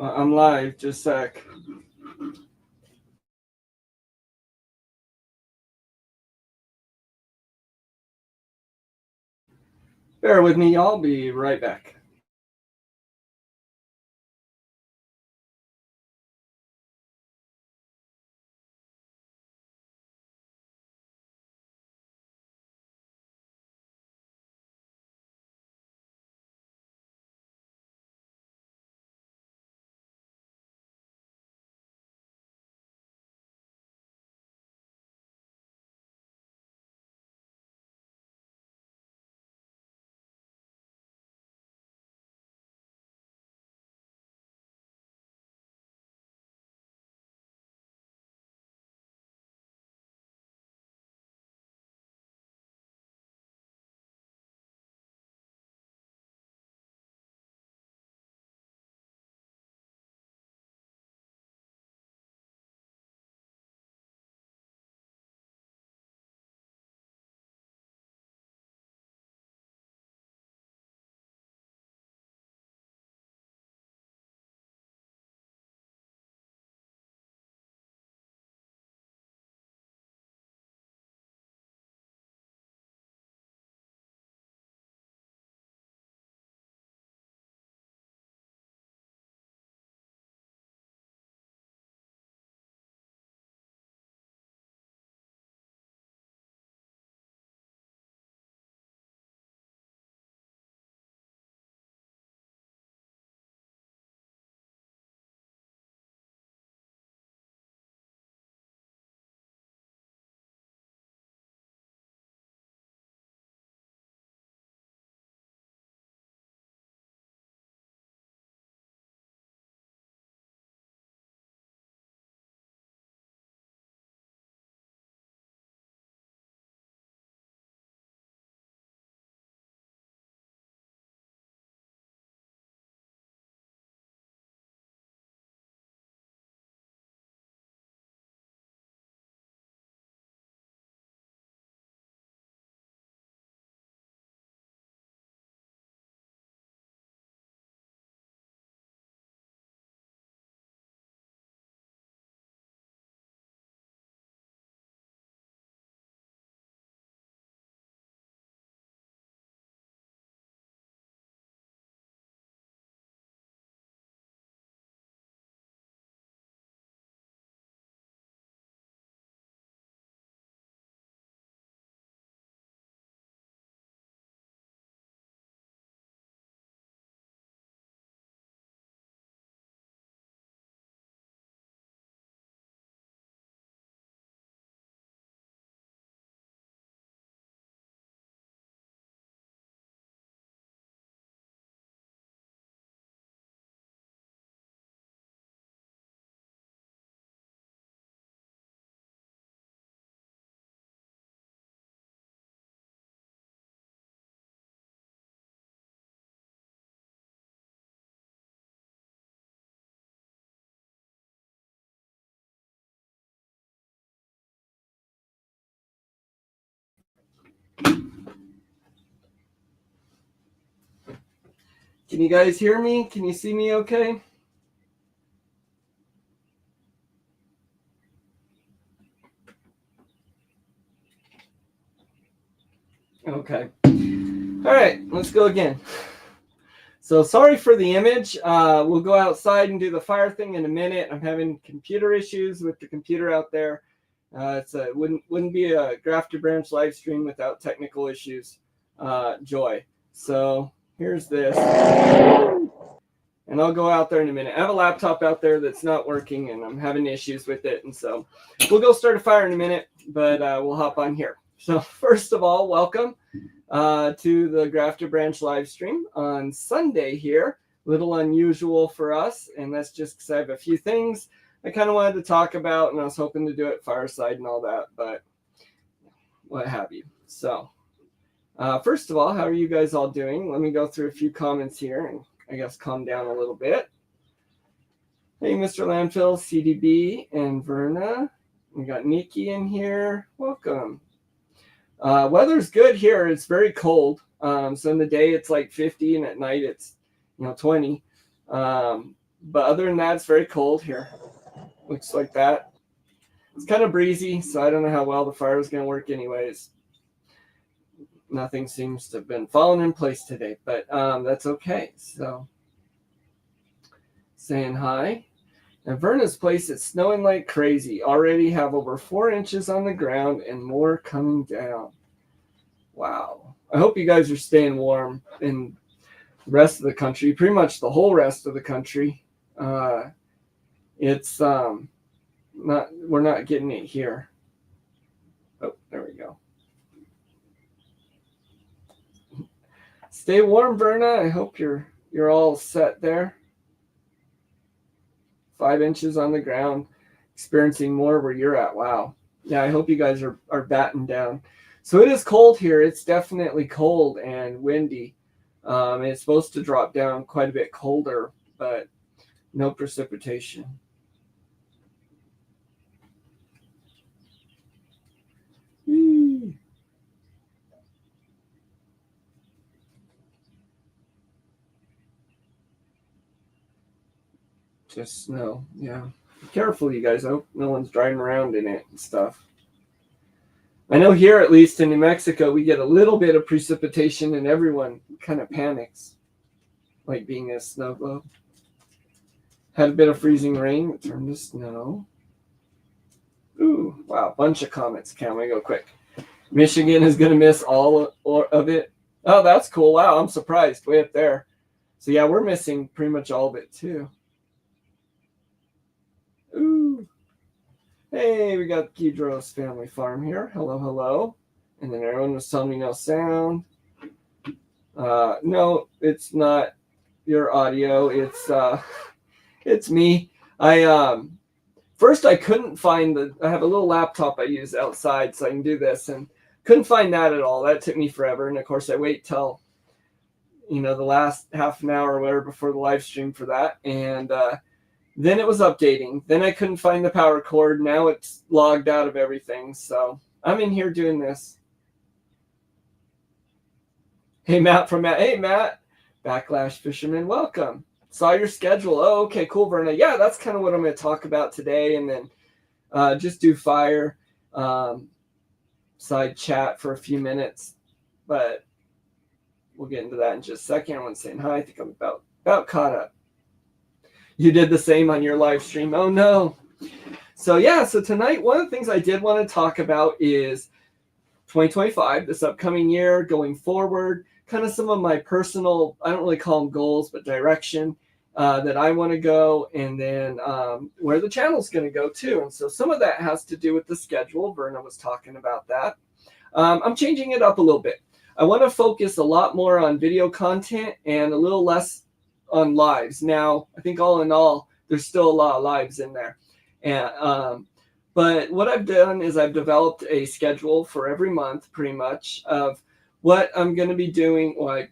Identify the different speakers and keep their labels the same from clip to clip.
Speaker 1: I'm live, just a sec. Bear with me, I'll be right back. Can you guys hear me? Can you see me okay? Okay. All right, let's go again. So sorry for the image. We'll go outside and do the fire thing in a minute. I'm having computer issues with the computer out there. It wouldn't be a Grafter Branch live stream without technical issues. Joy. So here's this. And I'll go out there in a minute. I have a laptop out there that's not working and I'm having issues with it. And so we'll go start a fire in a minute, but we'll hop on here. So first of all, welcome to the Grafter Branch live stream on Sunday here. A little unusual for us, and that's just because I have a few things I kind of wanted to talk about, and I was hoping to do it Fireside and all that, but what have you. So first of all, how are you guys all doing? Let me go through a few comments here and I guess calm down a little bit. Hey, Mr. Landfill, CDB, and Verna. We got Nikki in here. Welcome. Weather's good here. It's very cold. So in the day it's like 50, and at night it's 20. But other than that, it's very cold here. Looks like that. It's kind of breezy, so I don't know how well the fire is going to work anyways. Nothing seems to have been falling in place today, but that's okay. So, saying hi. At Verna's place, it's snowing like crazy. Already have over 4 inches on the ground and more coming down. Wow. I hope you guys are staying warm in the rest of the country, pretty much the whole rest of the country. It's we're not getting it here. Oh, there we go. Stay warm, Verna. I hope you're all set there. 5 inches on the ground, experiencing more where you're at. Wow. Yeah, I hope you guys are batting down. So it is cold here. It's definitely cold and windy. It's supposed to drop down quite a bit colder, but no precipitation. Just snow. Yeah. Be careful, you guys. I hope no one's driving around in it and stuff. I know here, at least in New Mexico, we get a little bit of precipitation and everyone kind of panics, like being a snow globe. Had a bit of freezing rain, it turned to snow. Ooh, wow, bunch of comments. Okay, I'm going to go quick. Michigan is going to miss all of it. Oh, that's cool. Wow, I'm surprised. Way up there. So, yeah, we're missing pretty much all of it, too. Ooh. Hey, we got Kidros Family Farm here. Hello, hello. And then everyone was telling me no sound. No, it's not your audio. It's me. First I couldn't find I have a little laptop I use outside so I can do this, and couldn't find that at all. That took me forever. And of course I wait till, the last half an hour or whatever before the live stream for that. And, then it was updating. Then I couldn't find the power cord. Now it's logged out of everything. So I'm in here doing this. Hey, Matt from Matt. Hey, Matt. Backlash Fisherman, welcome. Saw your schedule. Oh, okay, cool, Verna. Yeah, that's kind of what I'm going to talk about today. And then just do fire side chat for a few minutes. But we'll get into that in just a second. Everyone's saying hi. I think I'm about caught up. You did the same on your live stream. Oh, no. So, yeah. So tonight, one of the things I did want to talk about is 2025, this upcoming year, going forward, kind of some of my personal, I don't really call them goals, but direction that I want to go, and then where the channel's going to go, too. And so some of that has to do with the schedule. Verna was talking about that. I'm changing it up a little bit. I want to focus a lot more on video content and a little less on lives. Now, I think all in all, there's still a lot of lives in there. And but what I've done is I've developed a schedule for every month, pretty much, of what I'm going to be doing. Well, I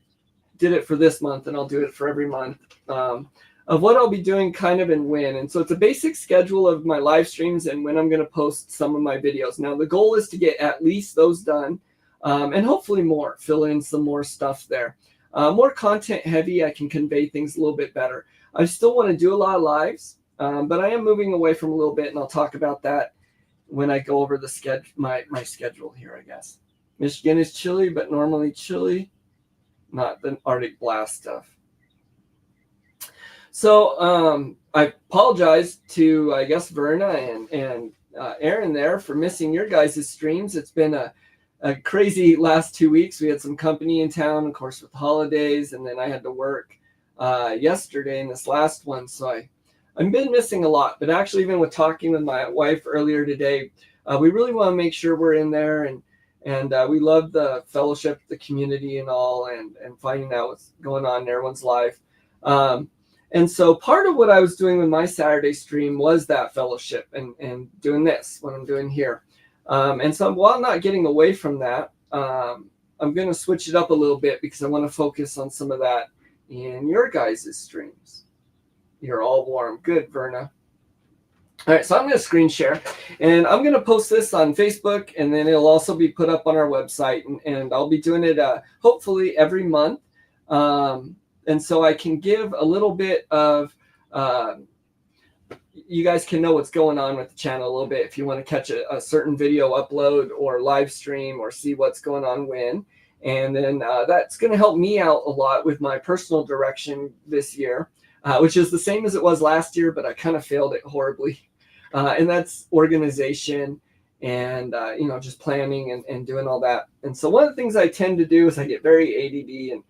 Speaker 1: did it for this month, and I'll do it for every month, of what I'll be doing kind of and when. And so it's a basic schedule of my live streams and when I'm going to post some of my videos. Now, the goal is to get at least those done, and hopefully more, fill in some more stuff there. More content heavy, I can convey things a little bit better. I still want to do a lot of lives, but I am moving away from a little bit, and I'll talk about that when I go over the my schedule here, I guess. Michigan is chilly, but normally chilly, not the Arctic blast stuff. So I apologize to, I guess, Verna and Aaron there for missing your guys' streams. It's been a crazy last 2 weeks. We had some company in town, of course, with the holidays, and then I had to work yesterday in this last one. So I've been missing a lot. But actually, even with talking with my wife earlier today, we really want to make sure we're in there, and we love the fellowship, the community, and all, and finding out what's going on in everyone's life. And so part of what I was doing with my Saturday stream was that fellowship and doing this, what I'm doing here. And so while not getting away from that, I'm going to switch it up a little bit because I want to focus on some of that in your guys' streams. You're all warm. Good, Verna. All right, so I'm going to screen share, and I'm going to post this on Facebook, and then it'll also be put up on our website, and I'll be doing it hopefully every month. And so I can give a little bit of you guys can know what's going on with the channel a little bit if you want to catch a certain video upload or live stream or see what's going on when. And then that's going to help me out a lot with my personal direction this year, which is the same as it was last year, but I kind of failed it horribly. And that's organization and, just planning and doing all that. And so one of the things I tend to do is I get very ADD, and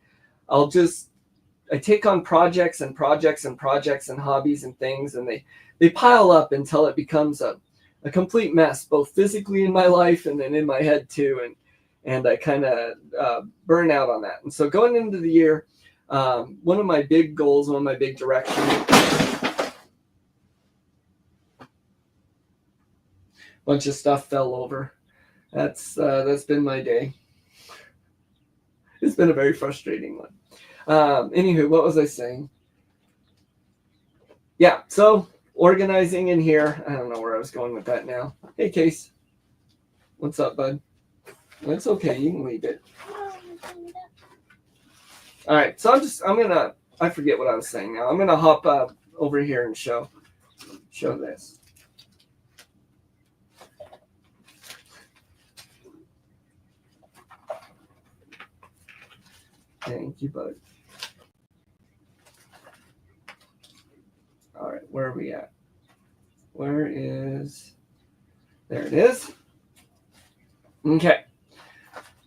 Speaker 1: I take on projects and projects and projects and hobbies and things, and they pile up until it becomes a complete mess, both physically in my life and then in my head too. And I kind of burn out on that. And so going into the year, one of my big goals, one of my big directions, bunch of stuff fell over. That's been my day. It's been a very frustrating one. Anywho, what was I saying? Yeah, so organizing in here. I don't know where I was going with that now. Hey, Case. What's up, bud? It's okay. You can leave it. All right, so I forget what I was saying now. I'm going to hop up over here and show this. Thank you, bud. All right, where are we at? There it is. Okay.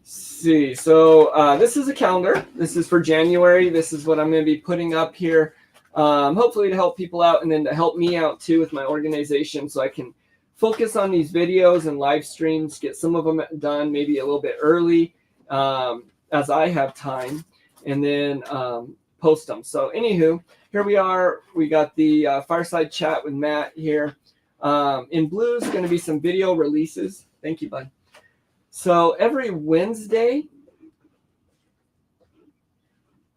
Speaker 1: See, so this is a calendar. This is for January. This is what I'm going to be putting up here, hopefully to help people out and then to help me out too with my organization, so I can focus on these videos and live streams, get some of them done maybe a little bit early as I have time, and then post them. So anywho, here we are. We got the Fireside chat with Matt here. In blue is going to be some video releases. Thank you, bud. So every Wednesday,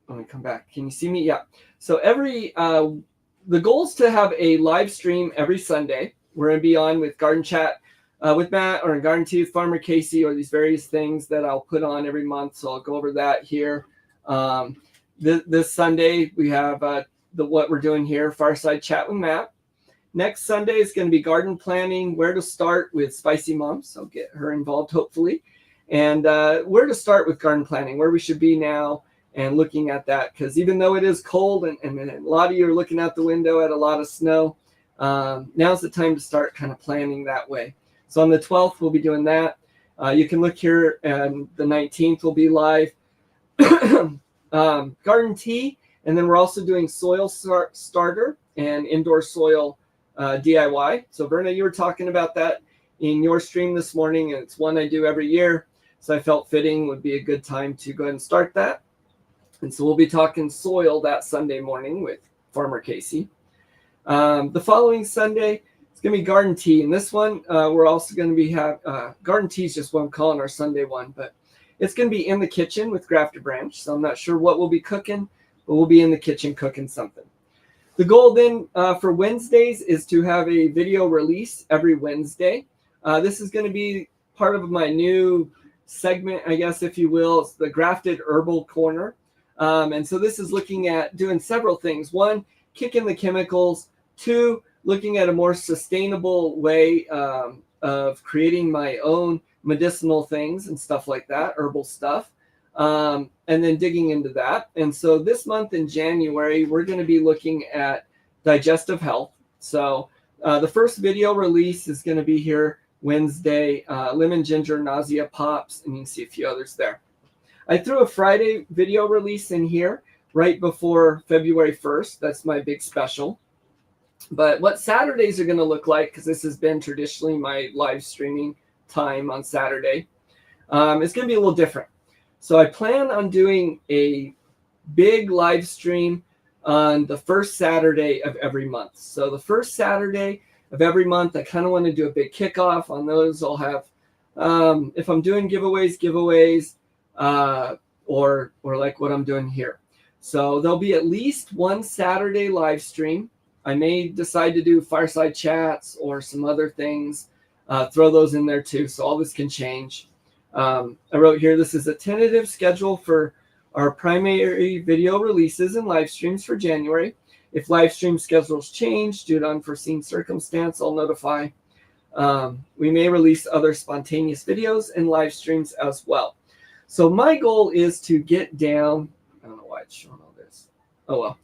Speaker 1: let me come back. Can you see me? Yeah. So the goal is to have a live stream every Sunday. We're going to be on with Garden Chat with Matt, or in Garden Tea with Farmer Casey, or these various things that I'll put on every month. So I'll go over that here. This Sunday, we have what we're doing here, Fireside Chat with Matt. Next Sunday is going to be garden planning, where to start with Spicy Mom. So get her involved, hopefully. And where to start with garden planning, where we should be now, and looking at that. Because even though it is cold and a lot of you are looking out the window at a lot of snow, now's the time to start kind of planning that way. So on the 12th, we'll be doing that. You can look here, and the 19th will be live. Garden tea, and then we're also doing soil starter and indoor soil DIY. So Verna, you were talking about that in your stream this morning, and it's one I do every year. So I felt fitting would be a good time to go ahead and start that. And so we'll be talking soil that Sunday morning with Farmer Casey. The following Sunday, it's going to be garden tea. And this one, we're also going to be garden tea is just what I'm calling our Sunday one, but it's going to be in the kitchen with Grafted Branch. So I'm not sure what we'll be cooking, but we'll be in the kitchen cooking something. The goal then for Wednesdays is to have a video release every Wednesday. This is going to be part of my new segment, I guess, if you will. It's the Grafted Herbal Corner. And so this is looking at doing several things. One, kicking the chemicals. Two, looking at a more sustainable way of creating my own medicinal things and stuff like that, herbal stuff. And then digging into that. And so this month in January, we're going to be looking at digestive health. So the first video release is going to be here Wednesday, lemon ginger nausea pops, and you can see a few others there. I threw a Friday video release in here right before February 1st. That's my big special. But what Saturdays are going to look like, because this has been traditionally my live streaming time on Saturday, it's going to be a little different. So I plan on doing a big live stream on the first Saturday of every month. So the first Saturday of every month, I kind of want to do a big kickoff. On those, I'll have, if I'm doing giveaways, or like what I'm doing here. So there'll be at least one Saturday live stream. I may decide to do fireside chats or some other things, throw those in there too. So all this can change. I wrote here, this is a tentative schedule for our primary video releases and live streams for January. If live stream schedules change due to unforeseen circumstance, I'll notify. We may release other spontaneous videos and live streams as well. So my goal is to get down, I don't know why it's showing all this. Oh well.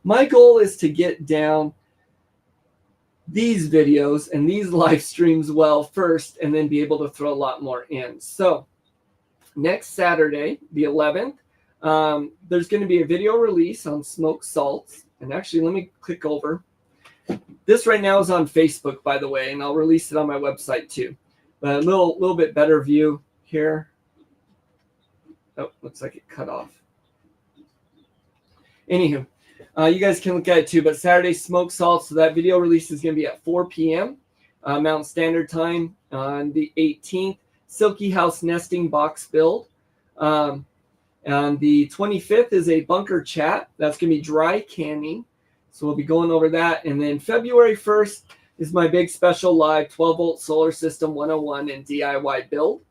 Speaker 1: My goal is to get down these videos and these live streams well first, and then be able to throw a lot more in. So next Saturday, the 11th, there's going to be a video release on smoked salts. And actually, let me click over. This right now is on Facebook, by the way, and I'll release it on my website too. But a little bit better view here. Oh, looks like it cut off. Anywho, you guys can look at it too. But Saturday, smoked salts. So that video release is going to be at 4 p.m. Mountain Standard Time on the 18th. Silky House nesting box build. And the 25th is a bunker chat. That's going to be dry canning. So we'll be going over that. And then February 1st is my big special live 12-volt solar system 101 and DIY build.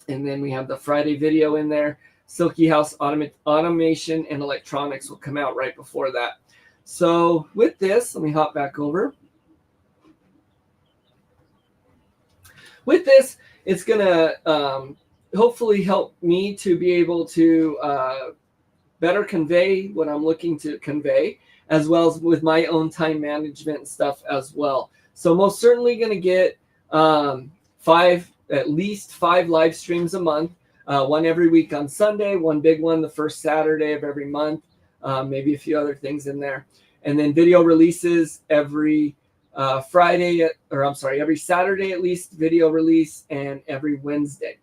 Speaker 1: And then we have the Friday video in there. Silky House automation and electronics will come out right before that. So with this, let me hop back over. With this, it's going to hopefully help me to be able to better convey what I'm looking to convey, as well as with my own time management stuff as well. So most certainly going to get at least five live streams a month, one every week on Sunday, one big one the first Saturday of every month, maybe a few other things in there. And then video releases every every Saturday at least, video release, and every Wednesday.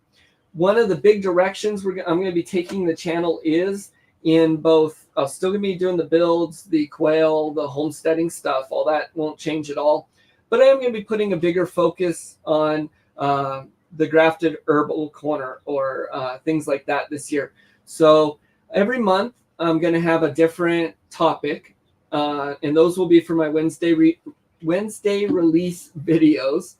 Speaker 1: One of the big directions I'm going to be taking the channel is in both, I'm still going to be doing the builds, the quail, the homesteading stuff. All that won't change at all. But I am going to be putting a bigger focus on the grafted herbal corner or things like that this year. So every month I'm going to have a different topic, and those will be for my Wednesday release videos.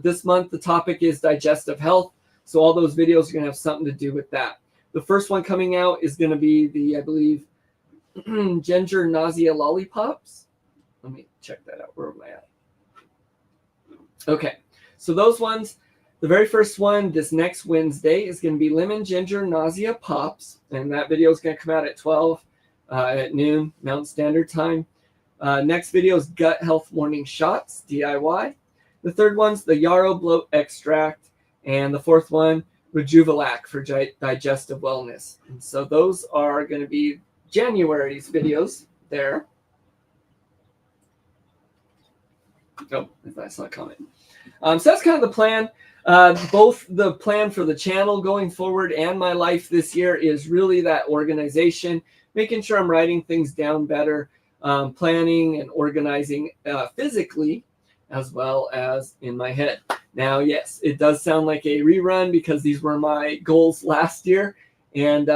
Speaker 1: This month the topic is digestive health. So all those videos are going to have something to do with that. The first one coming out is going to be the, I believe, ginger nausea lollipops. Let me check that out. Where am I at? Okay. So those ones, the very first one this next Wednesday is going to be lemon ginger nausea pops. And that video is going to come out at 12 at noon, Mountain Standard Time. Next video is gut health morning shots, DIY. The third one's the yarrow bloat extract. And the fourth one, Rejuvelac for digestive wellness. And so those are going to be January's videos there. Oh, if I saw a comment. So that's kind of the plan. Both the plan for the channel going forward and my life this year is really that organization, making sure I'm writing things down better, planning and organizing physically as well as in my head. Now, yes, it does sound like a rerun because these were my goals last year. And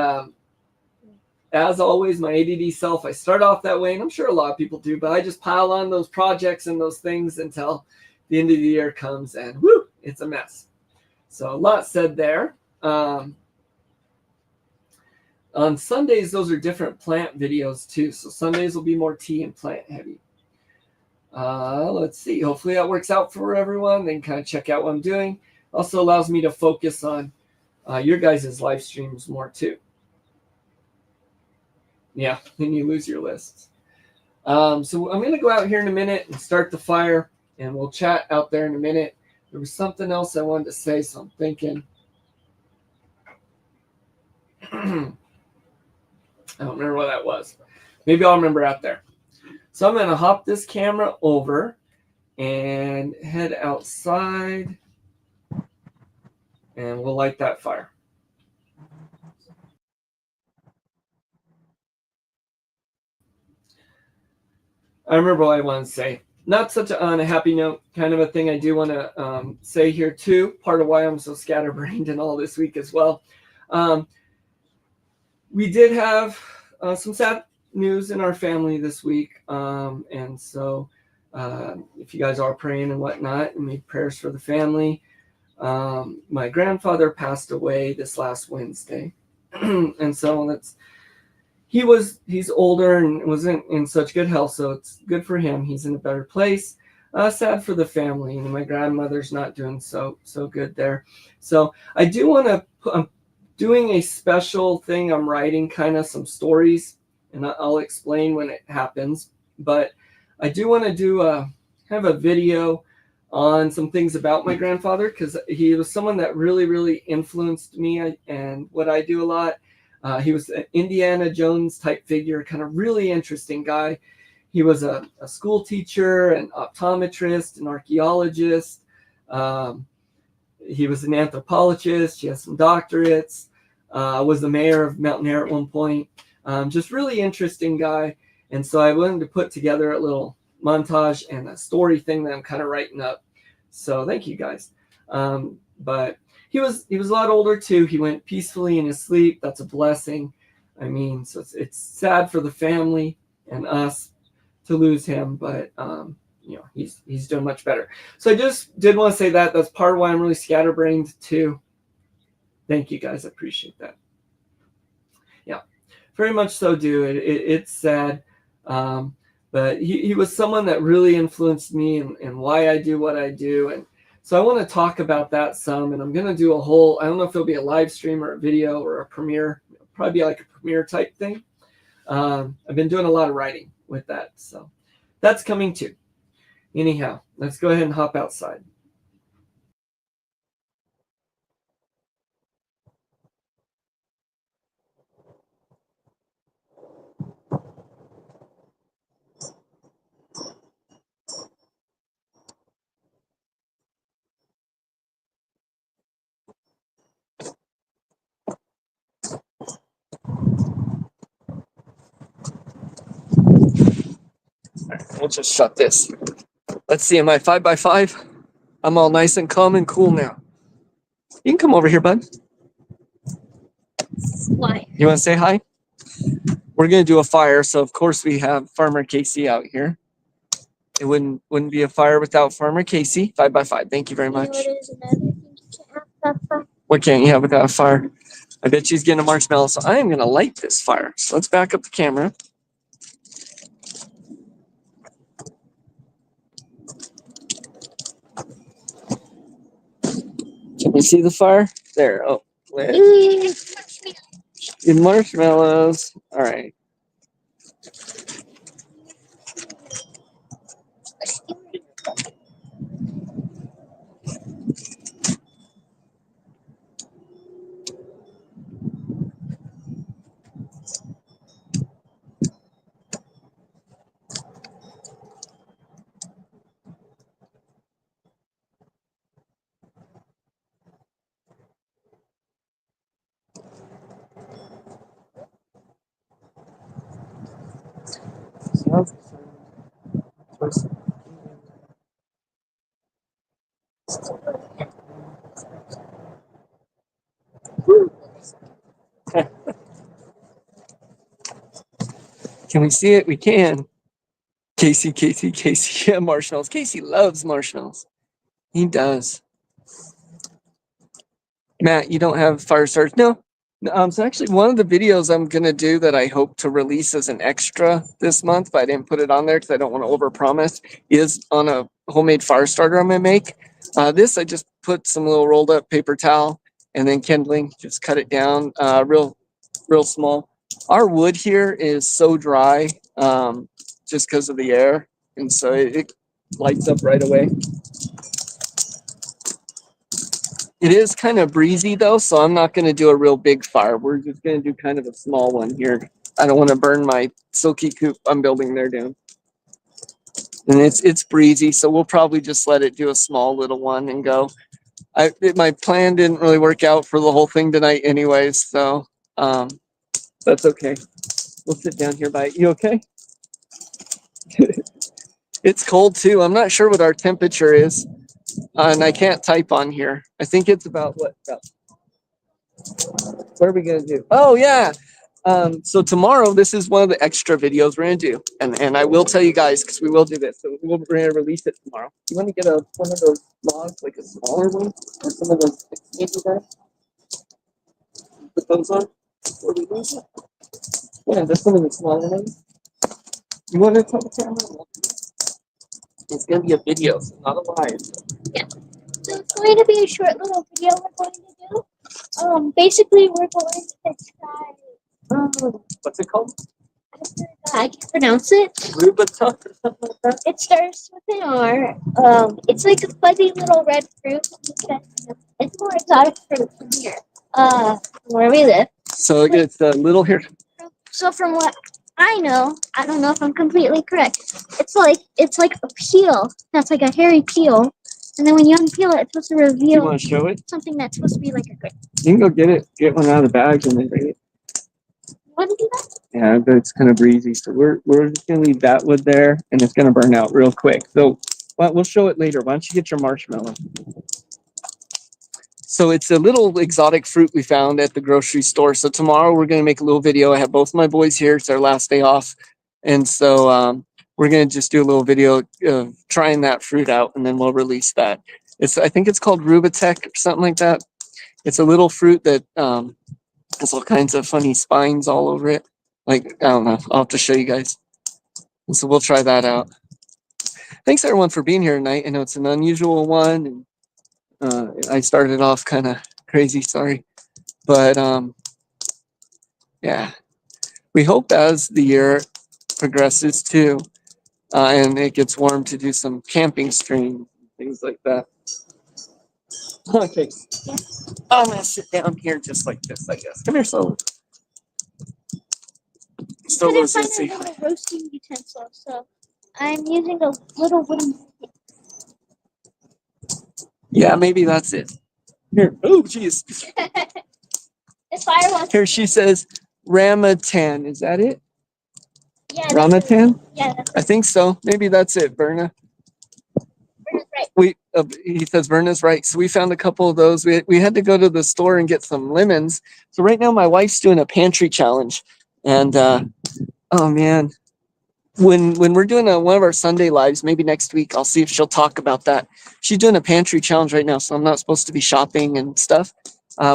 Speaker 1: as always, my ADD self, I start off that way, and I'm sure a lot of people do, but I just pile on those projects and those things until the end of the year comes and whoo, it's a mess. So a lot said there. On Sundays, those are different plant videos too. So Sundays will be more tea and plant heavy. Let's see. Hopefully that works out for everyone. They can kind of check out what I'm doing. Also allows me to focus on your guys' live streams more too. Yeah, then you lose your lists. So I'm going to go out here in a minute and start the fire, and we'll chat out there in a minute. There was something else I wanted to say, so I'm thinking. I don't remember what that was. Maybe I'll remember out there. So I'm going to hop this camera over and head outside, and we'll light that fire. I remember what I wanted to say. Not such on a happy note, kind of a thing I do want to say here too. Part of why I'm so scatterbrained and all this week as well. We did have some sad news in our family this week. And so if you guys are praying and whatnot, and make prayers for the family. My grandfather passed away this last Wednesday. And so he's older and wasn't in such good health, so it's good for him. He's in a better place. Sad for the family. My grandmother's not doing so good there. So I do want to. I'm doing a special thing. I'm writing kind of some stories, and I'll explain when it happens. But I do want to do kind of a video on some things about my grandfather, because he was someone that really influenced me and what I do a lot. He was an Indiana Jones type figure, kind of really interesting guy. He was a school teacher, an optometrist, an archaeologist. He was an anthropologist. He has some doctorates. Was the mayor of Mountain Air at one point. Just really interesting guy. And so I wanted to put together a little montage and a story thing that I'm kind of writing up. So thank you guys. But he was a lot older too. He went peacefully in his sleep. That's a blessing. I mean, so it's sad for the family and us to lose him, but he's doing much better. So I just did want to say that. That's part of why I'm really scatterbrained too. Thank you guys. I appreciate that. Yeah, very much so, dude. It's sad. But he was someone that really influenced me and why I do what I do. And so I want to talk about that some, and I'm going to do a whole, I don't know if it'll be a live stream or a video or a premiere, probably like a premiere type thing. I've been doing a lot of writing with that. So that's coming too. Anyhow, let's go ahead and hop outside. We'll just shut this. Let's see, am I 5x5? I'm all nice and calm and cool now. You can come over here, bud. Why? You want to say hi? We're going to do a fire, so of course we have Farmer Casey out here. It wouldn't be a fire without Farmer Casey. 5x5. Thank you very much. What can't you have without a fire? I bet she's getting a marshmallow, so I am going to light this fire. So let's back up the camera. Can you see the fire? There. Oh, in marshmallows. All right. Can we see it? We can. Casey. Yeah, marshmallows. Casey loves marshmallows. He does. Matt, you don't have fire starters? No. So actually, one of the videos I'm going to do that I hope to release as an extra this month, but I didn't put it on there because I don't want to overpromise, is on a homemade fire starter I'm going to make. This, I just put some little rolled up paper towel and then kindling, just cut it down real small. Our wood here is so dry just because of the air, and so it lights up right away. It is kind of breezy though, so I'm not going to do a real big fire. We're just going to do kind of a small one here. I don't want to burn my silky coop I'm building there down. And it's breezy, so we'll probably just let it do a small little one and go. My plan didn't really work out for the whole thing tonight anyways, so that's okay. We'll sit down here by you okay? It's cold too. I'm not sure what our temperature is. And I can't type on here. I think it's about what are we gonna do? Oh yeah. So tomorrow, this is one of the extra videos we're gonna do, and I will tell you guys because we will do this. So we're gonna release it tomorrow. You want to get one of those logs, like a smaller one, or some of those guys? Put those on. Or release it. Yeah, that's one of the smaller ones. You want to tell the camera? It's going to be a video, so not a live.
Speaker 2: Yeah. So it's going to be a short little video we're going to do. Basically, we're going to try.
Speaker 1: What's it called?
Speaker 2: I can't pronounce it.
Speaker 1: Rubatuck or something like that?
Speaker 2: It starts with an R. It's like a fuzzy little red fruit. It's more exotic fruit from here. Where we live.
Speaker 1: So it's a little here.
Speaker 2: So from what I know, I don't know if I'm completely correct. It's like a peel. That's like a hairy peel. And then when you unpeel it, it's supposed to
Speaker 1: Do you
Speaker 2: reveal
Speaker 1: want to show it?
Speaker 2: something that's supposed to be like a grape.
Speaker 1: You can go get it. Get one out of the bag and then bring it.
Speaker 2: You want to do that?
Speaker 1: Yeah, but it's kind of breezy. So we're just going to leave that wood there, and it's going to burn out real quick. So we'll show it later. Why don't you get your marshmallow? So it's a little exotic fruit we found at the grocery store. So tomorrow we're going to make a little video. I have both my boys here. It's their last day off. And so we're going to just do a little video of trying that fruit out, and then we'll release that. I think it's called Rubatuck or something like that. It's a little fruit that has all kinds of funny spines all over it. Like, I don't know. I'll have to show you guys. And so we'll try that out. Thanks everyone for being here tonight. I know it's an unusual one. And I started off kind of crazy, sorry. But yeah, we hope as the year progresses too, and it gets warm to do some camping streams, things like that. Okay, I'm gonna sit down here just like this, I guess. Come here, Solo.
Speaker 2: I couldn't find a little roasting utensil, so I'm using a little wooden.
Speaker 1: Yeah, maybe that's it. Here, oh, jeez.
Speaker 2: This fire was.
Speaker 1: Here she says Ramatan. Is that it?
Speaker 2: Yeah.
Speaker 1: Ramatan?
Speaker 2: Yeah, that's
Speaker 1: I think so. Maybe that's it, Berna.
Speaker 2: right.
Speaker 1: He says Berna's right. So we found a couple of those. We had to go to the store and get some lemons. So right now my wife's doing a pantry challenge, and oh man, when we're doing one of our Sunday lives, maybe next week, I'll see if she'll talk about that. She's doing a pantry challenge right now, so I'm not supposed to be shopping and stuff.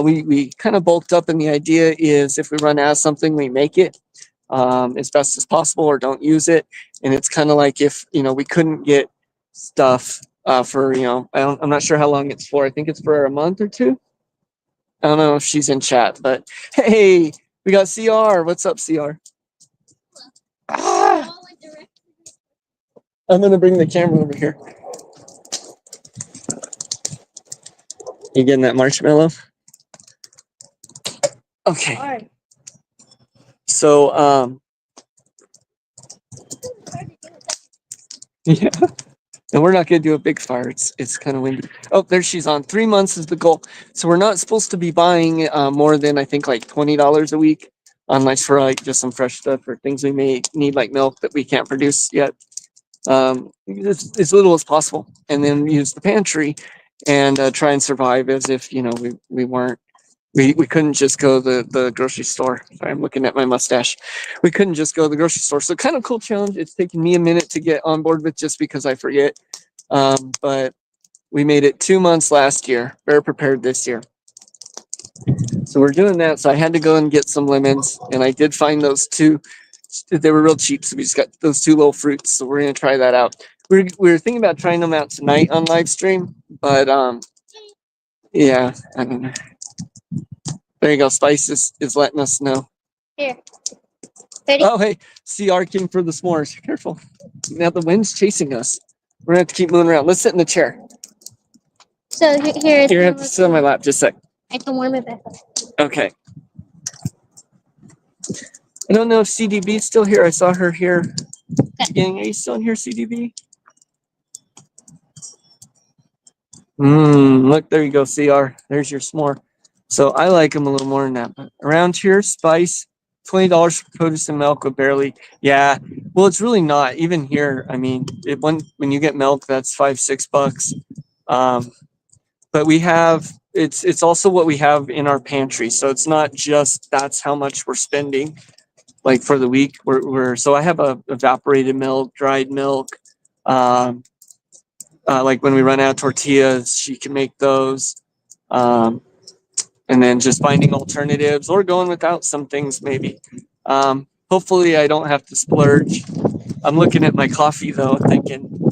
Speaker 1: We kind of bulked up, and the idea is if we run out of something, we make it as best as possible or don't use it. And it's kind of like if we couldn't get stuff for I'm not sure how long it's for. I think it's for a month or two. I don't know if she's in chat, but hey, we got CR. What's up, CR? Ah! I'm gonna bring the camera over here. You getting that marshmallow? Okay. So yeah. And we're not gonna do a big fire. It's kind of windy. Oh, there she's on. 3 months is the goal. So we're not supposed to be buying more than I think like $20 a week, unless for like just some fresh stuff or things we may need, like milk that we can't produce yet. As little as possible, and then use the pantry and try and survive as if we couldn't just go to the grocery store. Sorry, I'm looking at my mustache. We couldn't just go to the grocery store. So kind of cool challenge. It's taken me a minute to get on board with just because I forget. But we made it 2 months last year. Very prepared this year. So we're doing that. So I had to go and get some lemons, and I did find those two. They were real cheap, so we just got those two little fruits. So we're gonna try that out. We were thinking about trying them out tonight on live stream, but yeah, I don't know. There you go. Spice is letting us know.
Speaker 2: Here. Ready?
Speaker 1: Oh, hey, CR came for the s'mores. Careful. Now the wind's chasing us. We're gonna have to keep moving around. Let's sit in the chair.
Speaker 2: So here.
Speaker 1: You have to sit on my lap just a sec.
Speaker 2: I can warm it back up.
Speaker 1: Okay. I don't know if CDB's still here. I saw her here. Are you still in here, CDB? Look, there you go, CR. There's your s'more. So I like them a little more than that. But around here, Spice, $20 for produce and milk would barely. Yeah, well, it's really not. Even here, I mean, when you get milk, that's $5-6. But we have it's also what we have in our pantry. So it's not just that's how much we're spending. Like for the week, so I have evaporated milk, dried milk. Like when we run out of tortillas, she can make those. And then just finding alternatives or going without some things maybe. hopefully I don't have to splurge. I'm looking at my coffee though, thinking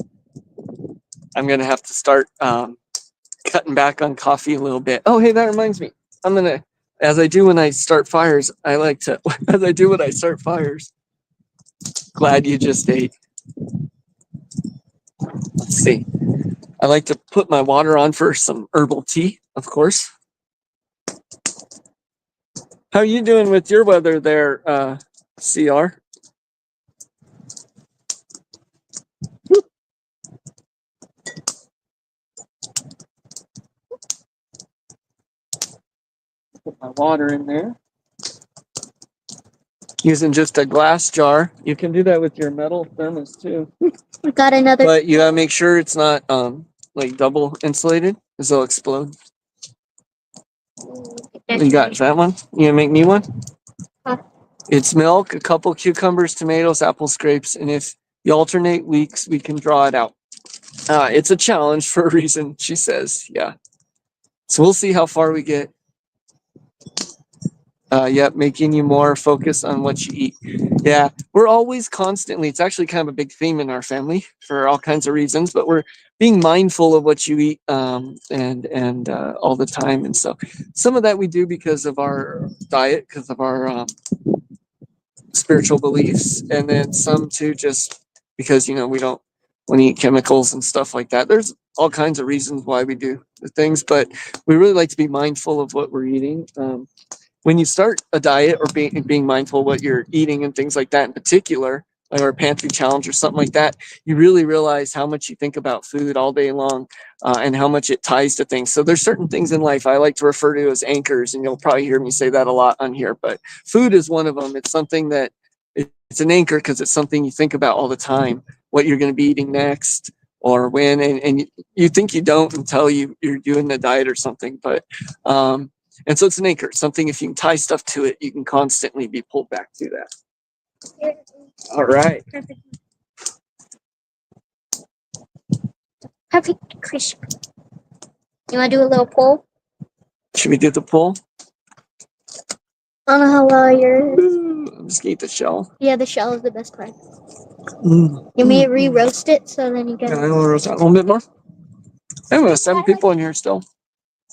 Speaker 1: I'm gonna have to start cutting back on coffee a little bit. Oh, hey, that reminds me. I'm gonna, as I do when I start fires, I like to, as I do when I start fires. Glad you just ate. Let's see. I like to put my water on for some herbal tea, of course. How are you doing with your weather there, CR? Put my water in there. Using just a glass jar. You can do that with your metal thermos too.
Speaker 2: We got another.
Speaker 1: But you gotta make sure it's not like double insulated, because they'll explode. You got that one? You gonna make me one?
Speaker 2: Huh.
Speaker 1: It's milk, a couple cucumbers, tomatoes, apple scrapes, and if you alternate weeks, we can draw it out. It's a challenge for a reason, she says. Yeah. So we'll see how far we get. Yep, making you more focused on what you eat. Yeah, we're always constantly, it's actually kind of a big theme in our family for all kinds of reasons, but we're being mindful of what you eat and all the time. And so some of that we do because of our diet, because of our spiritual beliefs, and then some too just because, you know, we don't want to eat chemicals and stuff like that. There's all kinds of reasons why we do the things, but we really like to be mindful of what we're eating. When you start a diet or being mindful of what you're eating and things like that in particular, or a pantry challenge or something like that, you really realize how much you think about food all day long and how much it ties to things. So there's certain things in life I like to refer to as anchors, and you'll probably hear me say that a lot on here, but food is one of them. It's something that it's an anchor because it's something you think about all the time, what you're going to be eating next or when, and you think you don't until you're doing the diet or something, but and so it's an anchor, something if you can tie stuff to it, you can constantly be pulled back to that. All right.
Speaker 2: Perfect crisp. You want to do a little poll?
Speaker 1: Should we do the pull?
Speaker 2: I don't know how well yours.
Speaker 1: I'm just gonna eat the shell.
Speaker 2: Yeah, the shell is the best part. You may re-roast it so then you get.
Speaker 1: Yeah, I want to roast that a little bit more. Hey, we have 7 people in here still.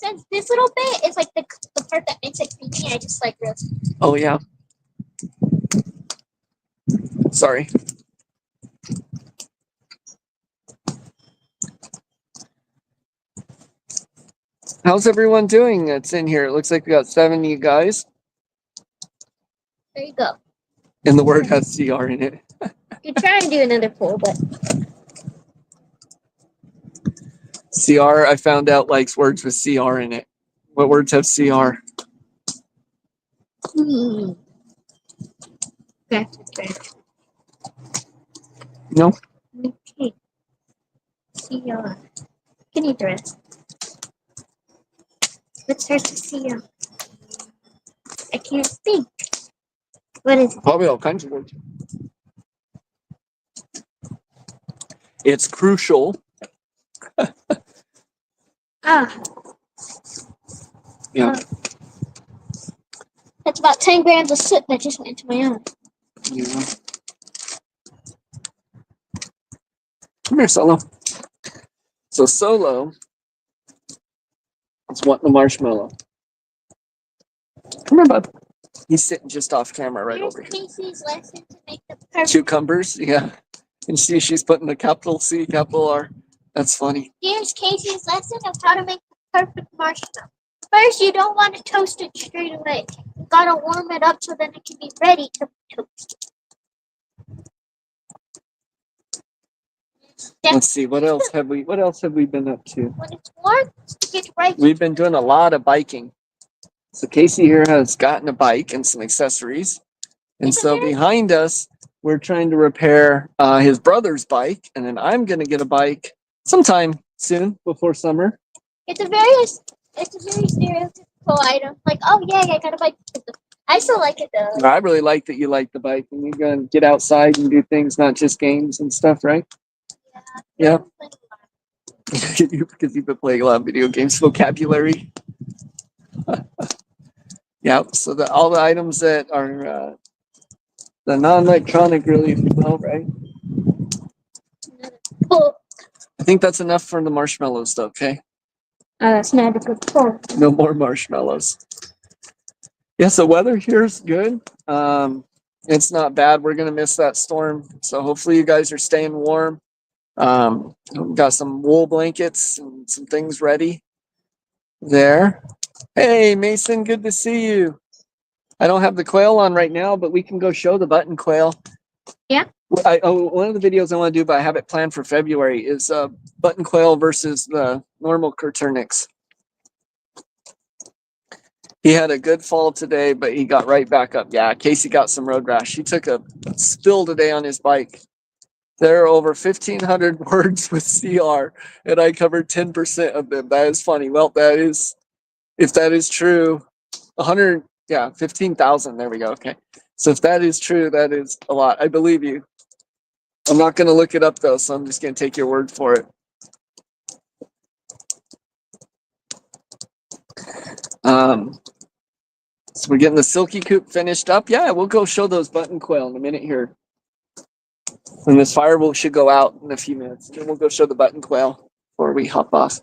Speaker 2: Since this little bit is like the part that makes it creamy, I just like roast.
Speaker 1: Oh yeah. Sorry. How's everyone doing that's in here? It looks like we got 70 guys.
Speaker 2: There you go.
Speaker 1: And the word has CR in it.
Speaker 2: You try and do another poll, but
Speaker 1: CR, I found out, likes words with CR in it. What words have CR?
Speaker 2: Okay.
Speaker 1: No?
Speaker 2: Okay. CR. Can you dress? Let's start to CR. I can't speak. What is it?
Speaker 1: Probably all kinds of words. It's crucial. Yeah.
Speaker 2: That's about 10 grams of soot that just went into my eye.
Speaker 1: Yeah. Come here, Solo. So Solo is wanting the marshmallow. Come here, bud. He's sitting just off camera right
Speaker 2: Here's
Speaker 1: over here.
Speaker 2: Casey's lesson to make the perfect.
Speaker 1: Cucumbers, yeah. And see, she's putting the capital C, capital R. That's funny.
Speaker 2: Here's Casey's lesson of how to make the perfect marshmallow. First, you don't want to toast it straight away. You gotta warm it up so then it can be ready to toast.
Speaker 1: Let's see, what else have we been up to?
Speaker 2: When it's warm, get right.
Speaker 1: We've been doing a lot of biking. So Casey here has gotten a bike and some accessories. And so behind us, we're trying to repair his brother's bike. And then I'm going to get a bike sometime soon before summer.
Speaker 2: It's a very stereotypical item. Like, oh yeah, I got a bike. I still like it though.
Speaker 1: I really like that you like the bike and you're going to get outside and do things, not just games and stuff, right? Yeah. Because you've been playing a lot of video games vocabulary. Yeah, so all the items that are The non-electronic really, if you will, right?
Speaker 2: Oh,
Speaker 1: I think that's enough for the marshmallows, though, okay?
Speaker 2: that's not a good phone.
Speaker 1: No more marshmallows. Yes, the weather here is good. It's not bad. We're going to miss that storm. So hopefully you guys are staying warm. We've got some wool blankets and some things ready there. Hey, Mason, good to see you. I don't have the quail on right now, but we can go show the button quail.
Speaker 2: Yeah.
Speaker 1: One of the videos I want to do, but I have it planned for February, is button quail versus the normal Coturnix. He had a good fall today, but he got right back up. Yeah, Casey got some road rash. He took a spill today on his bike. There are over 1,500 words with CR, and I covered 10% of them. That is funny. Well, that is, if that is true, 100, yeah, 15,000. There we go. Okay. So if that is true, that is a lot. I believe you. I'm not going to look it up, though, so I'm just going to take your word for it. So we're getting the silky coop finished up. Yeah, we'll go show those button quail in a minute here. And this fire should go out in a few minutes. And we'll go show the button quail before we hop off.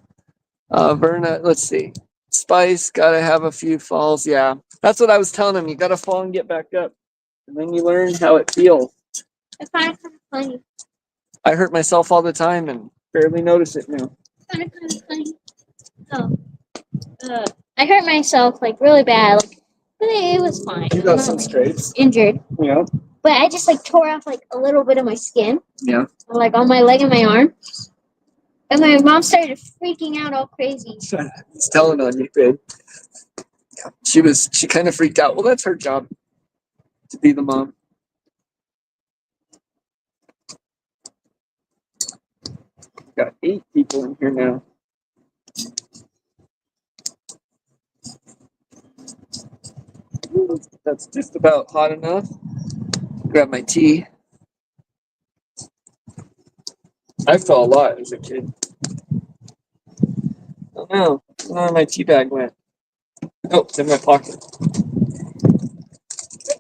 Speaker 1: Verna, let's see. Spice, gotta have a few falls. Yeah, that's what I was telling him. You gotta fall and get back up. And then you learn how it feels.
Speaker 2: I find it kind of funny.
Speaker 1: I hurt myself all the time and barely notice it now.
Speaker 2: Kind of funny. Oh. I hurt myself like really bad. Like, but it was fine.
Speaker 1: You got some scrapes.
Speaker 2: Injured.
Speaker 1: Yeah.
Speaker 2: But I just like tore off like a little bit of my skin.
Speaker 1: Yeah.
Speaker 2: Like on my leg and my arm. And my mom started freaking out all crazy.
Speaker 1: It's telling on you, babe. She kind of freaked out. Well, that's her job to be the mom. Got 8 people in here now. That's just about hot enough. Grab my tea. I fell a lot as a kid. Oh no, where my tea bag went. Oh, it's in my pocket.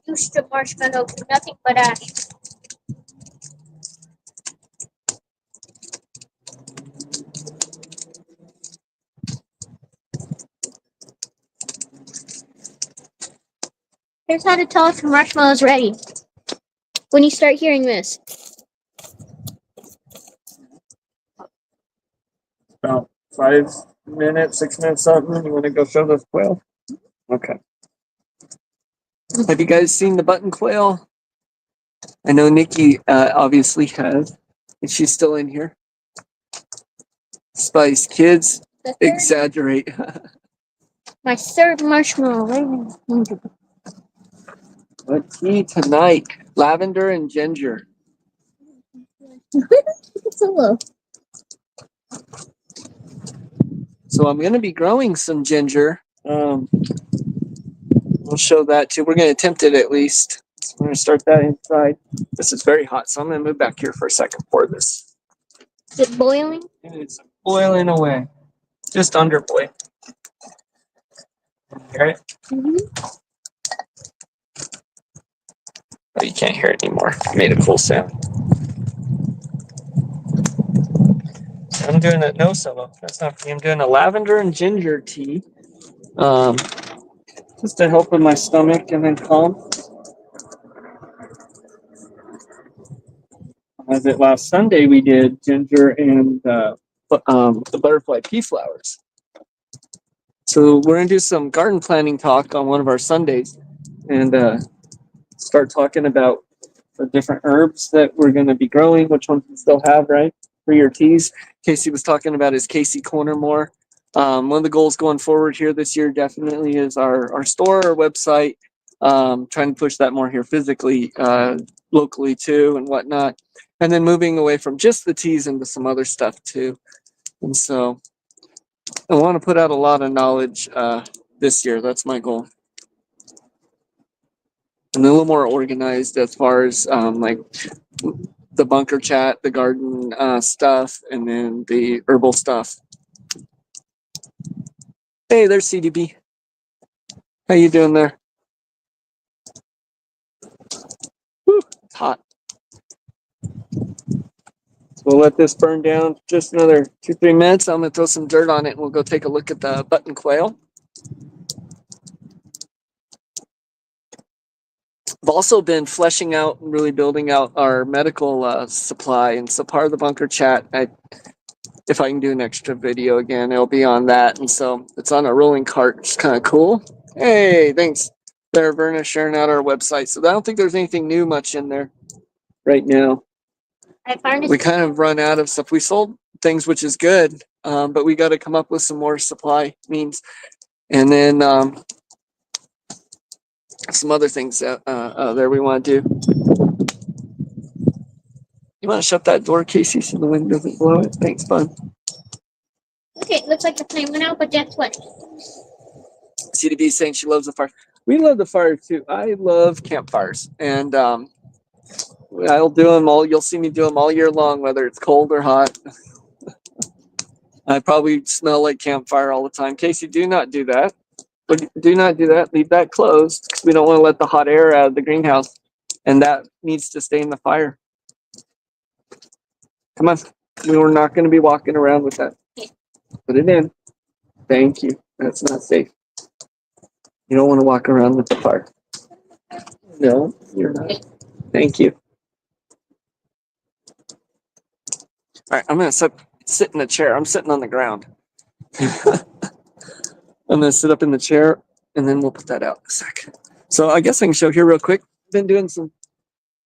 Speaker 2: Reduced to marshmallow, nothing but ash. Here's how to tell if your marshmallow is ready. When you start hearing this.
Speaker 1: About 5 minutes, 6 minutes, something. You want to go show those quail? Okay. Have you guys seen the button quail? I know Nikki obviously has. Is she still in here? Spice kids exaggerate.
Speaker 2: My third marshmallow.
Speaker 1: What tea tonight? Lavender and ginger.
Speaker 2: It's a little.
Speaker 1: So I'm going to be growing some ginger. We'll show that too. We're going to attempt it at least. So we're going to start that inside. This is very hot, so I'm going to move back here for a second for this.
Speaker 2: Is it boiling?
Speaker 1: It's boiling away. Just under boil. Hear it?
Speaker 2: Mm-hmm.
Speaker 1: Oh, you can't hear it anymore. It made a cool sound. I'm doing a no solo. That's not for me. I'm doing a lavender and ginger tea. Just to help with my stomach and then calm. As it last Sunday, we did ginger and the butterfly pea flowers. So we're gonna do some garden planning talk on one of our Sundays, and start talking about the different herbs that we're gonna be growing, which ones we still have, right, for your teas. Casey was talking about his Casey Corner more. One of the goals going forward here this year definitely is our store, our website. Trying to push that more here physically, locally too, and whatnot. And then moving away from just the teas into some other stuff too. And so I want to put out a lot of knowledge this year. That's my goal. And a little more organized as far as like the bunker chat, the garden stuff, and then the herbal stuff. Hey, there's CDB. How you doing there? Woo. It's hot. So we'll let this burn down just another 2-3 minutes. I'm gonna throw some dirt on it and we'll go take a look at the button quail. I've also been fleshing out and really building out our medical supply. And so part of the bunker chat, if I can do an extra video again, it'll be on that. And so it's on a rolling cart. It's kind of cool. Hey, thanks there, Verna, sharing out our website. So I don't think there's anything new much in there right now. We kind of run out of stuff. We sold things, which is good, but we got to come up with some more supply means. And then some other things there we want to do. You want to shut that door, Casey, so the wind doesn't blow it? Thanks, bud.
Speaker 2: Okay, it looks like the flame went out, but guess what?
Speaker 1: CDB saying she loves the fire. We love the fire too. I love campfires, and I'll do them all. You'll see me do them all year long, whether it's cold or hot. I probably smell like campfire all the time. Casey, do not do that. But do not do that. Leave that closed because we don't want to let the hot air out of the greenhouse, and that needs to stay in the fire. Come on. We were not going to be walking around with that. Put it in. Thank you. That's not safe. You don't want to walk around with the fire. No, you're not. Thank you. All right, I'm going to sit in the chair. I'm sitting on the ground. I'm going to sit up in the chair, and then we'll put that out in a sec. So I guess I can show here real quick. I've been doing a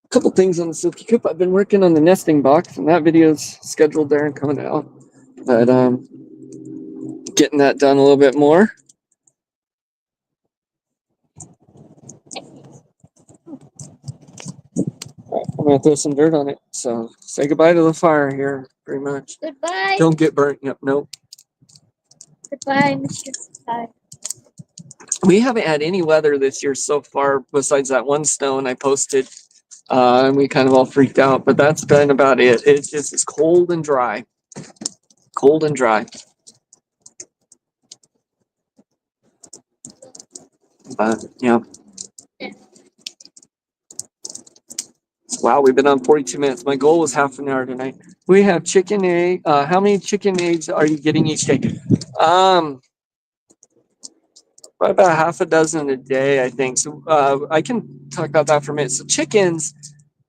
Speaker 1: couple things on the silky coop. I've been working on the nesting box, and that video's scheduled there and coming out. But getting that done a little bit more. I'm gonna throw some dirt on it. So say goodbye to the fire here, pretty much.
Speaker 2: Goodbye.
Speaker 1: Don't get burnt. Yep, nope.
Speaker 2: Goodbye, Mr. Fire.
Speaker 1: We haven't had any weather this year so far, besides that one stone I posted. And we kind of all freaked out, but that's been about it. It's cold and dry. Cold and dry. But yeah. Wow, we've been on 42 minutes. My goal was half an hour tonight. We have chicken egg. How many chicken eggs are you getting each day? Probably about half a dozen a day, I think. So I can talk about that for a minute. So chickens,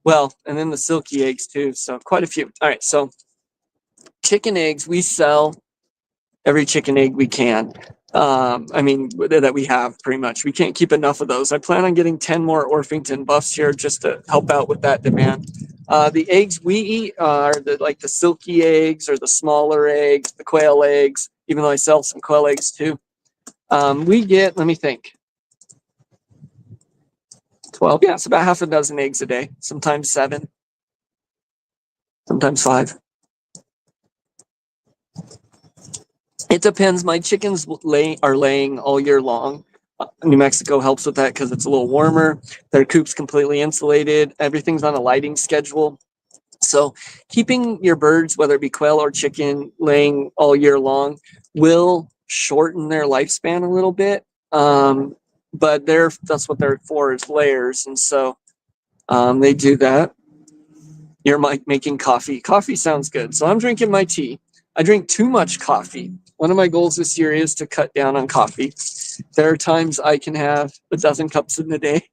Speaker 1: well, and then the silky eggs too. So quite a few. All right, so chicken eggs, we sell every chicken egg we can. I mean, that we have pretty much. We can't keep enough of those. I plan on getting 10 more Orpington buffs here just to help out with that demand. The eggs we eat are like the silky eggs or the smaller eggs, the quail eggs, even though I sell some quail eggs too. We get, let me think, 12. Yeah, it's about half a dozen eggs a day, sometimes 7, sometimes 5. It depends. My chickens are laying all year long. New Mexico helps with that because it's a little warmer. Their coop's completely insulated. Everything's on a lighting schedule. So keeping your birds, whether it be quail or chicken, laying all year long will shorten their lifespan a little bit. But that's what they're for, is layers. And so they do that. You're making coffee. Coffee sounds good. So I'm drinking my tea. I drink too much coffee. One of my goals this year is to cut down on coffee. There are times I can have a dozen cups in a day.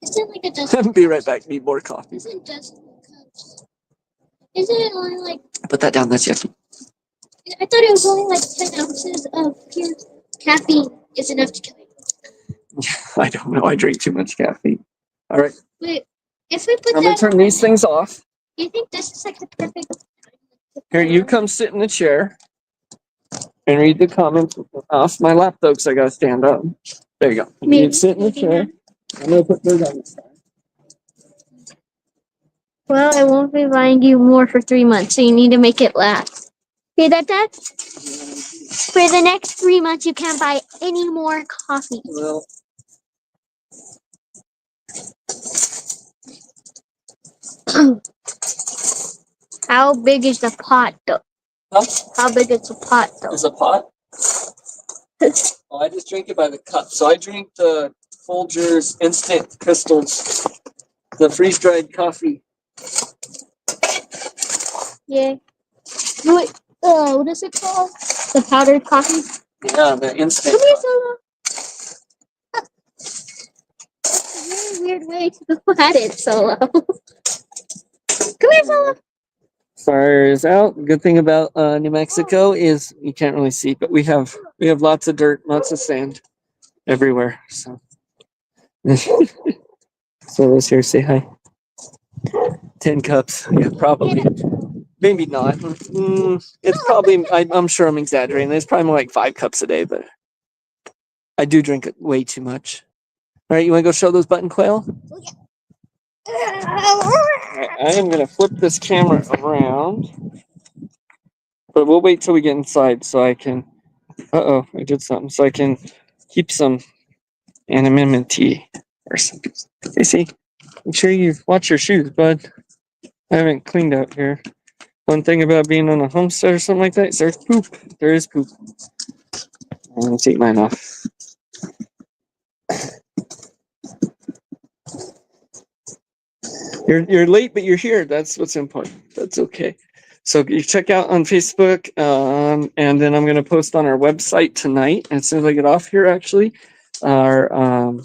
Speaker 2: Isn't like a dozen?
Speaker 1: Be right back. Need more coffee.
Speaker 2: Isn't dozen cups? Isn't it only like?
Speaker 1: Put that down. That's yucky.
Speaker 2: I thought it was only like 10 ounces of pure caffeine is enough to kill you.
Speaker 1: I don't know. I drink too much caffeine. All right.
Speaker 2: Wait, if we put
Speaker 1: I'm going to turn these things off.
Speaker 2: Do you think this is like the perfect?
Speaker 1: Here, you come sit in the chair and read the comments off my lap, though, because I got to stand up. There you go. You sit in the chair. I'm going to put dirt on this side.
Speaker 2: Well, I won't be buying you more for 3 months, so you need to make it last. Hear that, Dad? For the next 3 months, you can't buy any more coffee.
Speaker 1: Well,
Speaker 2: How big is the pot, though?
Speaker 1: huh?
Speaker 2: How big is the pot, though?
Speaker 1: Is a pot? Oh, I just drink it by the cup. So I drink the Folgers instant crystals, the freeze-dried coffee.
Speaker 2: Yeah. No, wait. What is it called? The powdered coffee?
Speaker 1: Yeah, the instant.
Speaker 2: Come here, Solo. It's a very weird way to go at it, Solo. Come here, Solo.
Speaker 1: Fire is out. Good thing about New Mexico is you can't really see, but we have lots of dirt, lots of sand everywhere. So, so let's here say hi. 10 cups. Yeah, probably. Maybe not. It's probably. I'm sure I'm exaggerating. It's probably more like 5 cups a day, but I do drink it way too much. All right, you want to go show those button quail? I am going to flip this camera around, but we'll wait till we get inside so I can. Uh-oh, I did something. So I can keep some anonymity or something. Hey, see, make sure you watch your shoes, bud. I haven't cleaned out here. One thing about being on a homestead or something like that is there's poop. There is poop. I'm going to take mine off. You're late, but you're here. That's what's important. That's okay. So you check out on Facebook, and then I'm going to post on our website tonight. As soon as I get off here, actually, our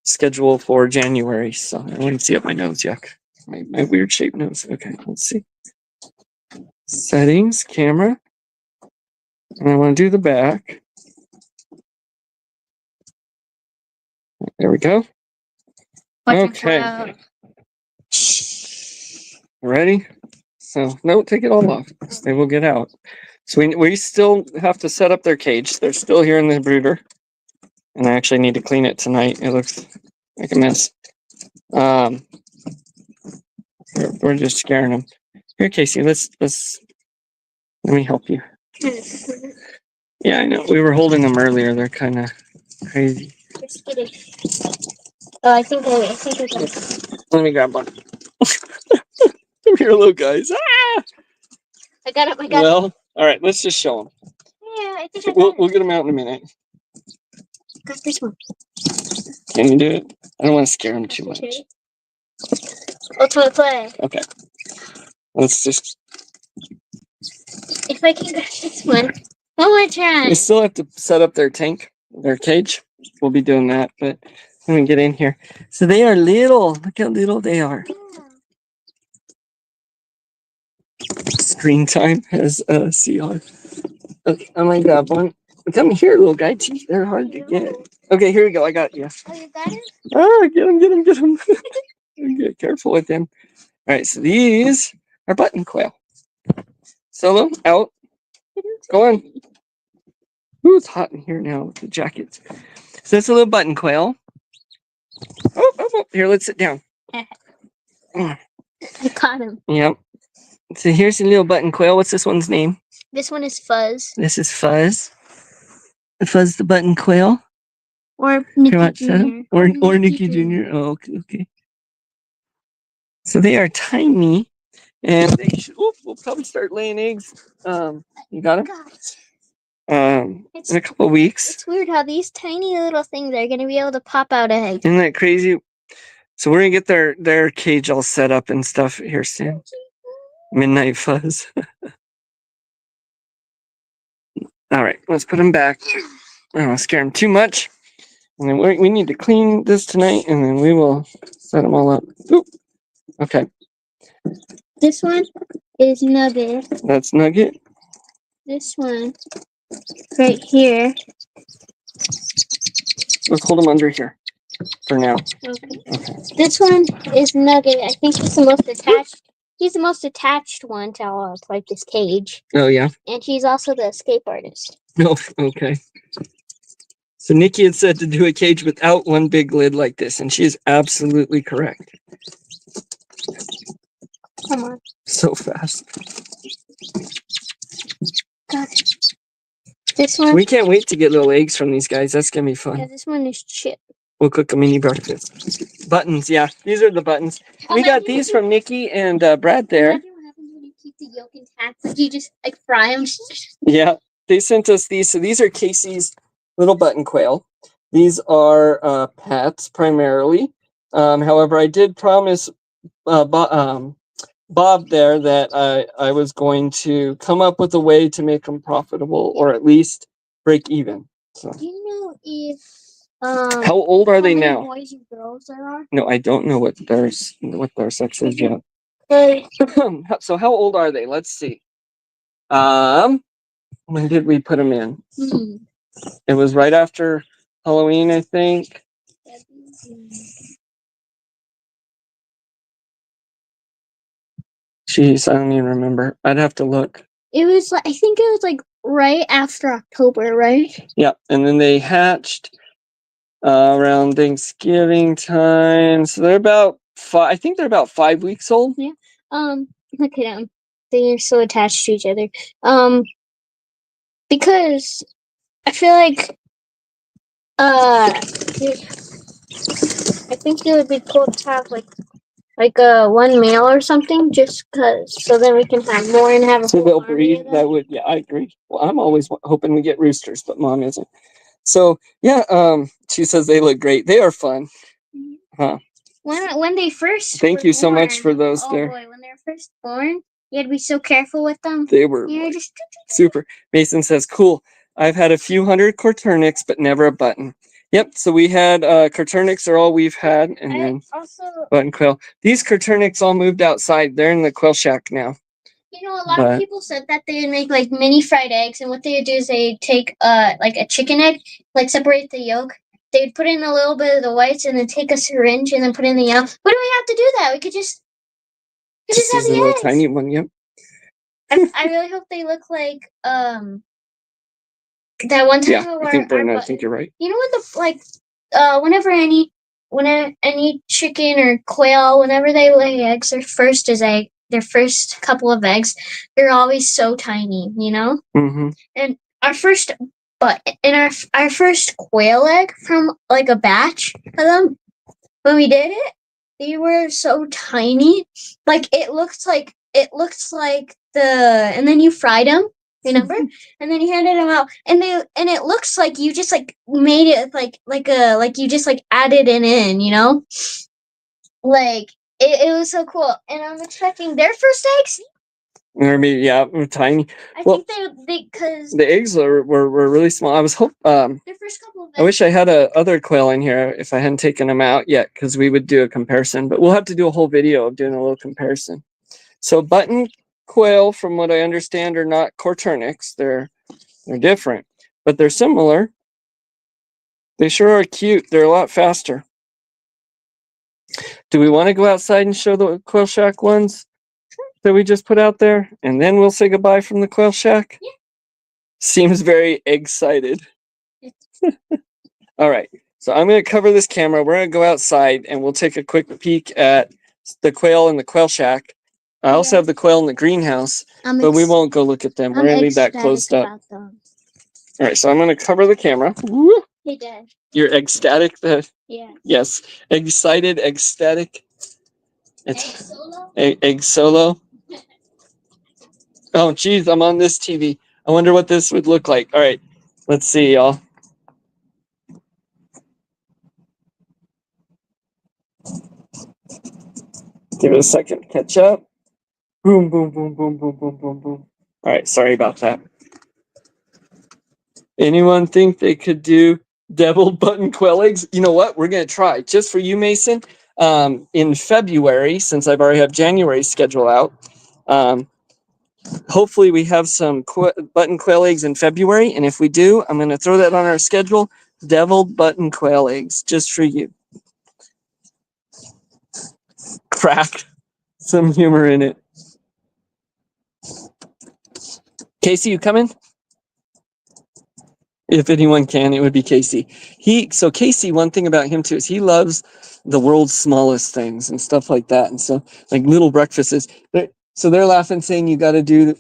Speaker 1: schedule for January. So I want to see up my nose, yuck. My weird shaped nose. Okay, let's see. Settings, camera. And I want to do the back. There we go. Okay. Ready? So, no, take it all off. They will get out. So we still have to set up their cage. They're still here in the brooder. And I actually need to clean it tonight. It looks like a mess. We're just scaring them. Here, Casey, let's let me help you. Yeah, I know. We were holding them earlier. They're kind of crazy.
Speaker 2: Oh, I think I got.
Speaker 1: Let me grab one. Come here, little guys. Ah!
Speaker 2: I got it. I got it.
Speaker 1: Well, all right. Let's just show them.
Speaker 2: Yeah, I think I got
Speaker 1: We'll get them out in a minute.
Speaker 2: Got this one.
Speaker 1: Can you do it? I don't want to scare them too much.
Speaker 2: Ultimate play.
Speaker 1: Okay. Let's just.
Speaker 2: If I can get this one more time.
Speaker 1: We still have to set up their tank, their cage. We'll be doing that, but let me get in here. So they are little. Look how little they are. Screen time has CR. Okay, I'm gonna grab one. Come here, little guy. Gee, they're hard to get. Okay, here we go. I got you.
Speaker 2: Oh, you got it?
Speaker 1: Oh, get him. Get careful with them. All right, so these are button quail. Solo, out. Go on. Ooh, it's hot in here now with the jackets. So that's a little button quail. Oh. Here, let's sit down.
Speaker 2: I caught him.
Speaker 1: Yep. So here's a little button quail. What's this one's name?
Speaker 2: This one is Fuzz.
Speaker 1: This is Fuzz. Fuzz the button quail.
Speaker 2: Or Nikki Jr.
Speaker 1: Or Nikki Jr. Oh, okay. So they are tiny, and they will probably start laying eggs. You got them? In a couple of weeks.
Speaker 2: It's weird how these tiny little things are going to be able to pop out eggs.
Speaker 1: Isn't that crazy? So we're gonna get their cage all set up and stuff here soon. Midnight Fuzz. All right, let's put them back. I don't want to scare them too much. And then we need to clean this tonight, and then we will set them all up. Oop. Okay.
Speaker 2: This one is Nugget.
Speaker 1: That's Nugget.
Speaker 2: This one right here.
Speaker 1: Let's hold them under here for now.
Speaker 2: Okay. This one is Nugget. I think he's the most attached. He's the most attached one to like this cage.
Speaker 1: Oh yeah.
Speaker 2: And he's also the escape artist.
Speaker 1: Oh, okay. So Nikki had said to do a cage without one big lid like this, and she is absolutely correct.
Speaker 2: Come on.
Speaker 1: So fast.
Speaker 2: Got it. This one.
Speaker 1: We can't wait to get little eggs from these guys. That's gonna be fun.
Speaker 2: Yeah, this one is Chip.
Speaker 1: We'll cook a mini breakfast. Buttons, yeah. These are the buttons. We got these from Nikki and Brad there.
Speaker 2: Imagine what happens when you keep the yolk intact. Like you just like fry them.
Speaker 1: Yeah, they sent us these. So these are Casey's little button quail. These are pets primarily. However, I did promise Bob there that I was going to come up with a way to make them profitable or at least break even. So.
Speaker 2: Do you know if
Speaker 1: how old are they
Speaker 2: many
Speaker 1: now?
Speaker 2: boys and girls there are?
Speaker 1: No, I don't know what their sex is yet. So how old are they? Let's see. When did we put them in? It was right after Halloween, I think. Jeez, I don't even remember. I'd have to look.
Speaker 2: It was like, I think it was like right after October, right?
Speaker 1: Yeah, and then they hatched around Thanksgiving time. So they're about 5. I think they're about 5 weeks old.
Speaker 2: Yeah. Look at them. They are so attached to each other. Because I feel like I think it would be cool to have like one male or something, just cause so then we can have more and have a
Speaker 1: so
Speaker 2: whole
Speaker 1: they'll
Speaker 2: army
Speaker 1: breed.
Speaker 2: of them.
Speaker 1: That would, yeah, I agree. Well, I'm always hoping we get roosters, but Mom isn't. So yeah, she says they look great. They are fun. Huh.
Speaker 2: When they first
Speaker 1: Thank
Speaker 2: were
Speaker 1: you so much for
Speaker 2: born,
Speaker 1: those
Speaker 2: oh
Speaker 1: there.
Speaker 2: boy, when they were first born, you had to be so careful with them.
Speaker 1: They were
Speaker 2: You know, just
Speaker 1: super. Mason says, cool. I've had a few hundred Corturnix, but never a button. Yep, so we had Corturnix are all we've had, and then
Speaker 2: also,
Speaker 1: button quail. These Corturnix all moved outside. They're in the quail shack now.
Speaker 2: you know, a lot of people said that they would make like mini fried eggs, and what they would do is they take like a chicken egg, like separate the yolk. They would put in a little bit of the whites, and then take a syringe and then put in the yolk. Why do we have to do that? We could just have
Speaker 1: a
Speaker 2: the
Speaker 1: little
Speaker 2: eggs.
Speaker 1: tiny one. Yep.
Speaker 2: I really hope they look like that one time.
Speaker 1: Yeah, I think you're right.
Speaker 2: You know what whenever any chicken or quail, whenever they lay eggs, their first couple of eggs, they're always so tiny, you know.
Speaker 1: Mm-hmm.
Speaker 2: And our first quail egg from like a batch of them, when we did it, they were so tiny, like it looked like and then you fried them, remember? And then you handed them out, and it looks like you just like made it like you just like added it in, you know? Like it was so cool, and I'm expecting their first eggs.
Speaker 1: Or maybe, yeah, tiny.
Speaker 2: I think they because
Speaker 1: the eggs were really small. I was
Speaker 2: their first couple of eggs.
Speaker 1: I wish I had other quail in here if I hadn't taken them out yet, because we would do a comparison. But we'll have to do a whole video of doing a little comparison. So button quail, from what I understand, are not Corturnix. They're different, but they're similar. They sure are cute. They're a lot faster. Do we want to go outside and show the quail shack ones that we just put out there, and then we'll say goodbye from the quail shack?
Speaker 2: Yeah.
Speaker 1: Seems very excited. All right, so I'm going to cover this camera. We're going to go outside and we'll take a quick peek at the quail in the quail shack. I also have the quail in the greenhouse, but we won't go look at them. We're going to leave that closed up. All right, so I'm going to cover the camera. Woo!
Speaker 2: Hey, Dad.
Speaker 1: You're ecstatic?
Speaker 2: Yeah.
Speaker 1: Yes, excited, ecstatic.
Speaker 2: Egg solo?
Speaker 1: Egg solo. Oh, geez, I'm on this TV. I wonder what this would look like. All right, let's see, y'all. Give it a second to catch up. Boom, boom, boom, boom, boom, boom, boom, boom. All right, sorry about that. Anyone think they could do deviled button quail eggs? You know what? We're going to try. Just for you, Mason, in February, since I've already have January's schedule out, hopefully we have some button quail eggs in February. And if we do, I'm going to throw that on our schedule. Deviled button quail eggs, just for you. Crack some humor in it. Casey, you coming? If anyone can, it would be Casey. So Casey, one thing about him too is he loves the world's smallest things and stuff like that. And so like little breakfasts. So they're laughing, saying you got to do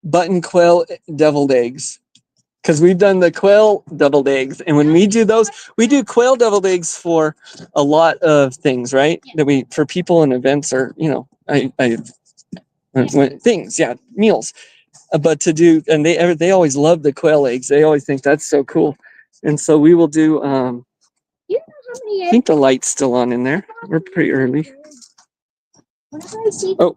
Speaker 1: button quail deviled eggs. Because we've done the quail deviled eggs. And when we do those, we do quail deviled eggs for a lot of things, right? Yeah. That for people and events or, things, meals. But to do, and they always love the quail eggs. They always think that's so cool. And so we will do,
Speaker 2: You know how many
Speaker 1: I
Speaker 2: eggs?
Speaker 1: think the light's still on in there. We're pretty early.
Speaker 2: Whenever I see
Speaker 1: Oh,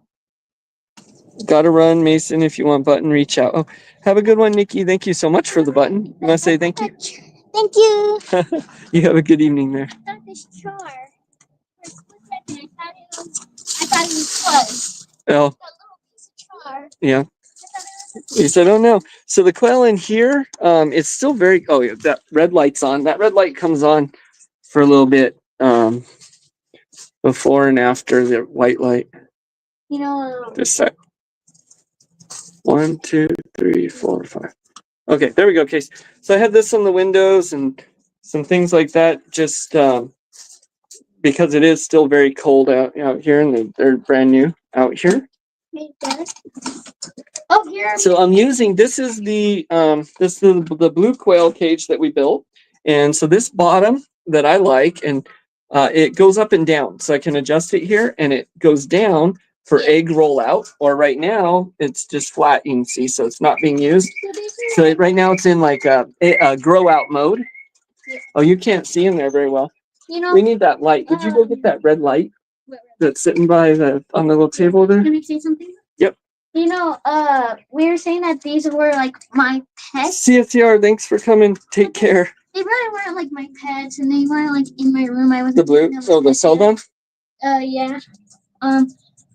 Speaker 1: gotta run, Mason. If you want button, reach out. Oh, have a good one, Nikki. Thank you so much for the button. You want to say thank you?
Speaker 2: thank you.
Speaker 1: You have a good evening there.
Speaker 2: I thought this char. For a split second, I thought it was fuzz.
Speaker 1: Oh,
Speaker 2: That little piece of char.
Speaker 1: yeah.
Speaker 2: I thought it was
Speaker 1: He said, "Oh no." So the quail in here, it's still very. Oh yeah, that red light's on. That red light comes on for a little bit before and after the white light.
Speaker 2: You know.
Speaker 1: Just sec. 1, 2, 3, 4, 5. Okay, there we go, Case. So I had this on the windows and some things like that, just because it is still very cold out here, and they're brand new out here.
Speaker 2: Oh, here.
Speaker 1: So I'm using, this is the blue quail cage that we built, and so this bottom that I like, and it goes up and down, so I can adjust it here, and it goes down for egg rollout. Or right now it's just flat, you can see, so it's not being used. So right now it's in like a grow out mode. Oh, you can't see in there very well.
Speaker 2: You know.
Speaker 1: We need that light. Did you go get that red light that's sitting by on the little table there?
Speaker 2: Can I say something?
Speaker 1: Yep.
Speaker 2: You know, we were saying that these were like my pets.
Speaker 1: CFCR, thanks for coming. Take care.
Speaker 2: They really weren't like my pets, and they weren't like in my room. I was
Speaker 1: The blue, oh, the Seldon?
Speaker 2: Yeah.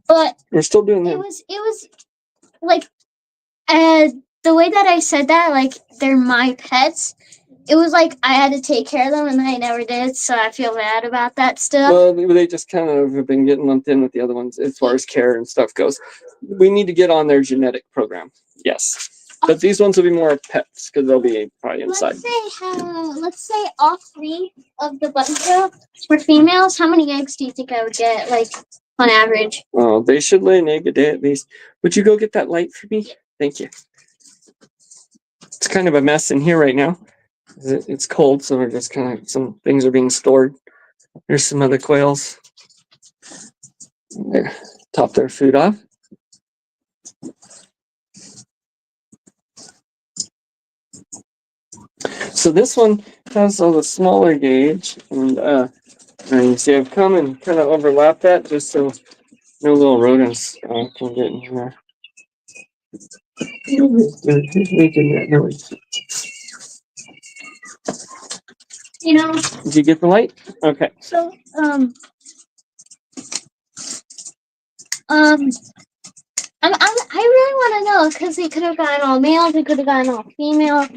Speaker 2: But
Speaker 1: we're still doing that.
Speaker 2: It was like, the way that I said that, like they're my pets. It was like I had to take care of them, and I never did, so I feel bad about that stuff.
Speaker 1: Well, they just kind of have been getting lumped in with the other ones as far as care and stuff goes. We need to get on their genetic program. Yes. But these ones will be more pets because they'll be probably inside.
Speaker 2: Let's say all 3 of the button quail were females. How many eggs do you think I would get, like, on average?
Speaker 1: Oh, they should lay an egg a day at least. Would you go get that light for me? Thank you. It's kind of a mess in here right now. It's cold, so we're just kind of, some things are being stored. There's some other quails. There, top their food off. So this one has a smaller gauge, and you see I've come and kind of overlapped that just so no little rodents can get in there.
Speaker 2: You know.
Speaker 1: Did you get the light? Okay.
Speaker 2: So I really want to know, because they could have gotten all male, they could have gotten all female,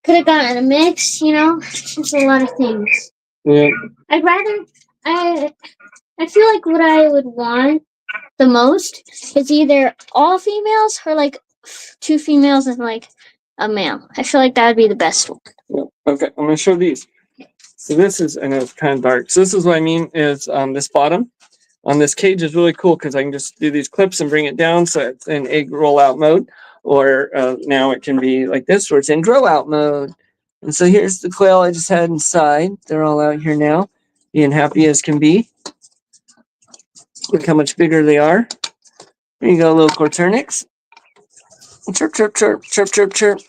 Speaker 2: could have gotten a mix. You know, just a lot of things.
Speaker 1: Yeah.
Speaker 2: I feel like what I would want the most is either all females or like 2 females and like a male. I feel like that would be the best one.
Speaker 1: Yeah. Okay, I'm gonna show these. So this is, I know it's kind of dark. So this is what I mean is this bottom on this cage is really cool because I can just do these clips and bring it down so it's in egg rollout mode. Or now it can be like this where it's in grow out mode. And so here's the quail I just had inside. They're all out here now, being happy as can be. Look how much bigger they are. Here you go, little Corturnix. Chirp, chirp, chirp, chirp, chirp, chirp.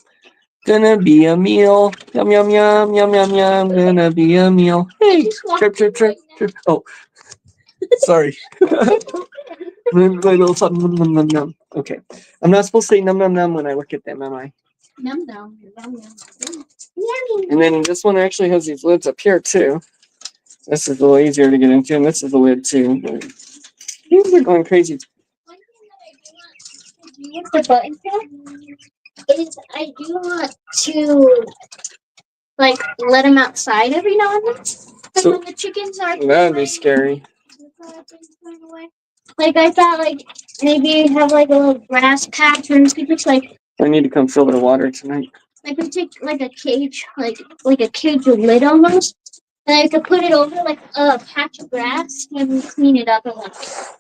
Speaker 1: Gonna be a meal. Yum, yum, yum, yum, yum, yum. Gonna be a meal. Hey, chirp, chirp, chirp, chirp. Oh, sorry. Little something, num, num, num. Okay. I'm not supposed to say num, num, num when I look at them, am I?
Speaker 2: Num num num num.
Speaker 1: And then this one actually has these lids up here too. This is a little easier to get into, and this is the lid too. These are going crazy.
Speaker 2: One thing that I do want to do with the button quail is I do want to like let them outside every now and then.
Speaker 1: So
Speaker 2: when the chickens are
Speaker 1: that'd be scary.
Speaker 2: Like I thought, like maybe have like a little grass patch, or maybe just like
Speaker 1: I need to come fill their water tonight.
Speaker 2: like we take like a cage, like a cage with lid almost, and I could put it over like a patch of grass and clean it up and like.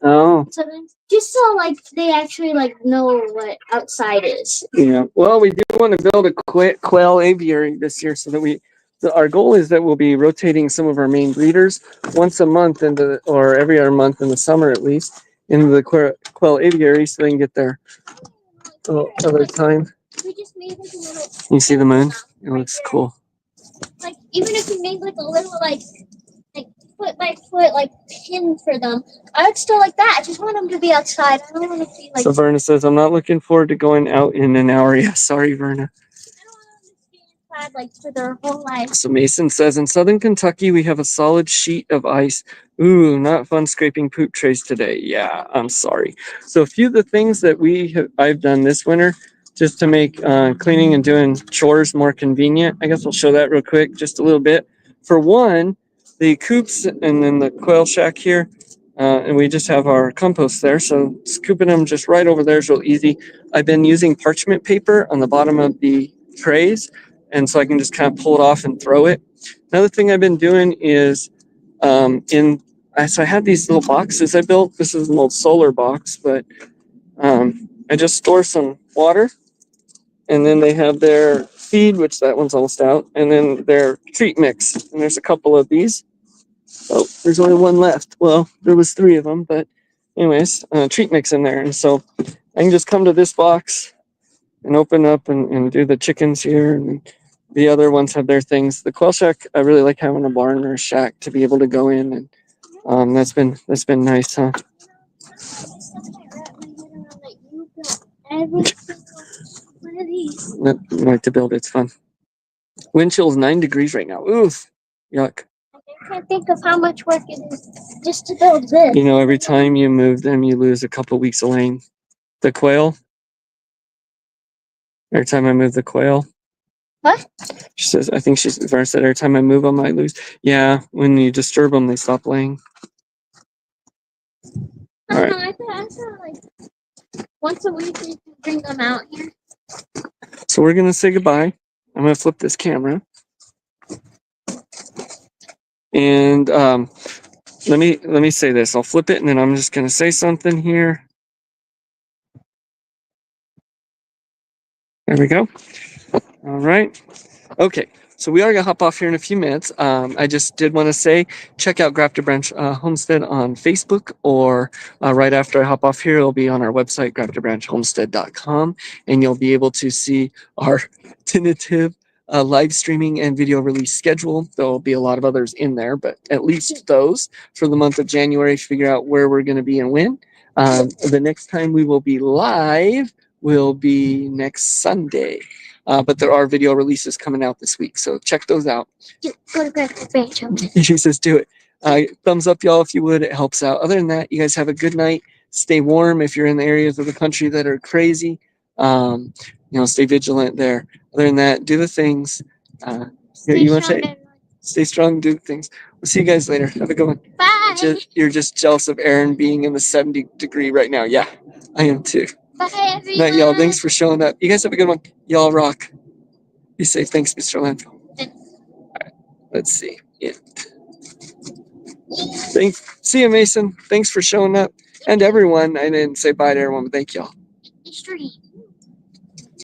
Speaker 1: Oh.
Speaker 2: So then, just so like they actually like know what outside is.
Speaker 1: Yeah. Well, we do want to build a quail aviary this year, so that our goal is that we'll be rotating some of our main breeders once a month or every other month in the summer at least into the quail aviary, so they can get their other time.
Speaker 2: We just made like a little.
Speaker 1: You see the moon? It looks cool.
Speaker 2: even if you made like a little like foot by foot like pin for them, I would still like that. I just want them to be outside. I don't want to be like.
Speaker 1: So Verna says, I'm not looking forward to going out in an hour. Yeah, sorry, Verna.
Speaker 2: I don't want them to stay inside like for their whole life.
Speaker 1: So Mason says, in Southern Kentucky, we have a solid sheet of ice. Ooh, not fun scraping poop trays today. Yeah, I'm sorry. So a few of the things that I've done this winter just to make cleaning and doing chores more convenient. I guess I'll show that real quick, just a little bit. For one, the coops and then the quail shack here, and we just have our compost there. So scooping them just right over there is real easy. I've been using parchment paper on the bottom of the trays, and so I can just kind of pull it off and throw it. Another thing I've been doing is so I had these little boxes I built. This is an old solar box, but I just store some water, and then they have their feed, which that one's almost out, and then their treat mix. And there's a couple of these. Oh, there's only one left. Well, there was 3 of them, but anyways, treat mix in there. And so I can just come to this box and open up and do the chickens here. And the other ones have their things. The quail shack, I really like having a barn or a shack to be able to go in, and that's been nice, huh?
Speaker 2: Every single one of these.
Speaker 1: I like to build. It's fun. Wind chill is 9 degrees right now. Oof, yuck.
Speaker 2: I can't think of how much work it is just to build this.
Speaker 1: You know, every time you move them, you lose a couple weeks of laying. The quail. Every time I move the quail.
Speaker 2: What?
Speaker 1: She says, I think she's Verna said every time I move them, I lose. Yeah, when you disturb them, they stop laying. All right.
Speaker 2: I thought like once a week you can bring them out here.
Speaker 1: So we're gonna say goodbye. I'm gonna flip this camera. And let me say this. I'll flip it and then I'm just gonna say something here. There we go. All right. Okay. So we are gonna hop off here in a few minutes. I just did want to say, check out Grafton Branch Homestead on Facebook, or right after I hop off here, it'll be on our website, graftonbranchhomestead.com, and you'll be able to see our tentative live streaming and video release schedule. There'll be a lot of others in there, but at least those for the month of January, figure out where we're going to be and when. The next time we will be live will be next Sunday. But there are video releases coming out this week, so check those out.
Speaker 2: Go to Grafton Branch.
Speaker 1: She says, do it. Thumbs up, y'all, if you would. It helps out. Other than that, you guys have a good night. Stay warm if you're in the areas of the country that are crazy. Stay vigilant there. Other than that, do the things. You want to say, stay strong, do things. We'll see you guys later. Have a good one.
Speaker 2: Bye.
Speaker 1: You're just jealous of Aaron being in the 70 degree right now. Yeah, I am too.
Speaker 2: Bye, everyone.
Speaker 1: Night, y'all. Thanks for showing up. You guys have a good one. Y'all rock. Be safe. Thanks, Mr. Landfill. All right. Let's see. Yeah. See you, Mason. Thanks for showing up. And everyone. I didn't say bye to everyone, but thank y'all.
Speaker 2: Stream.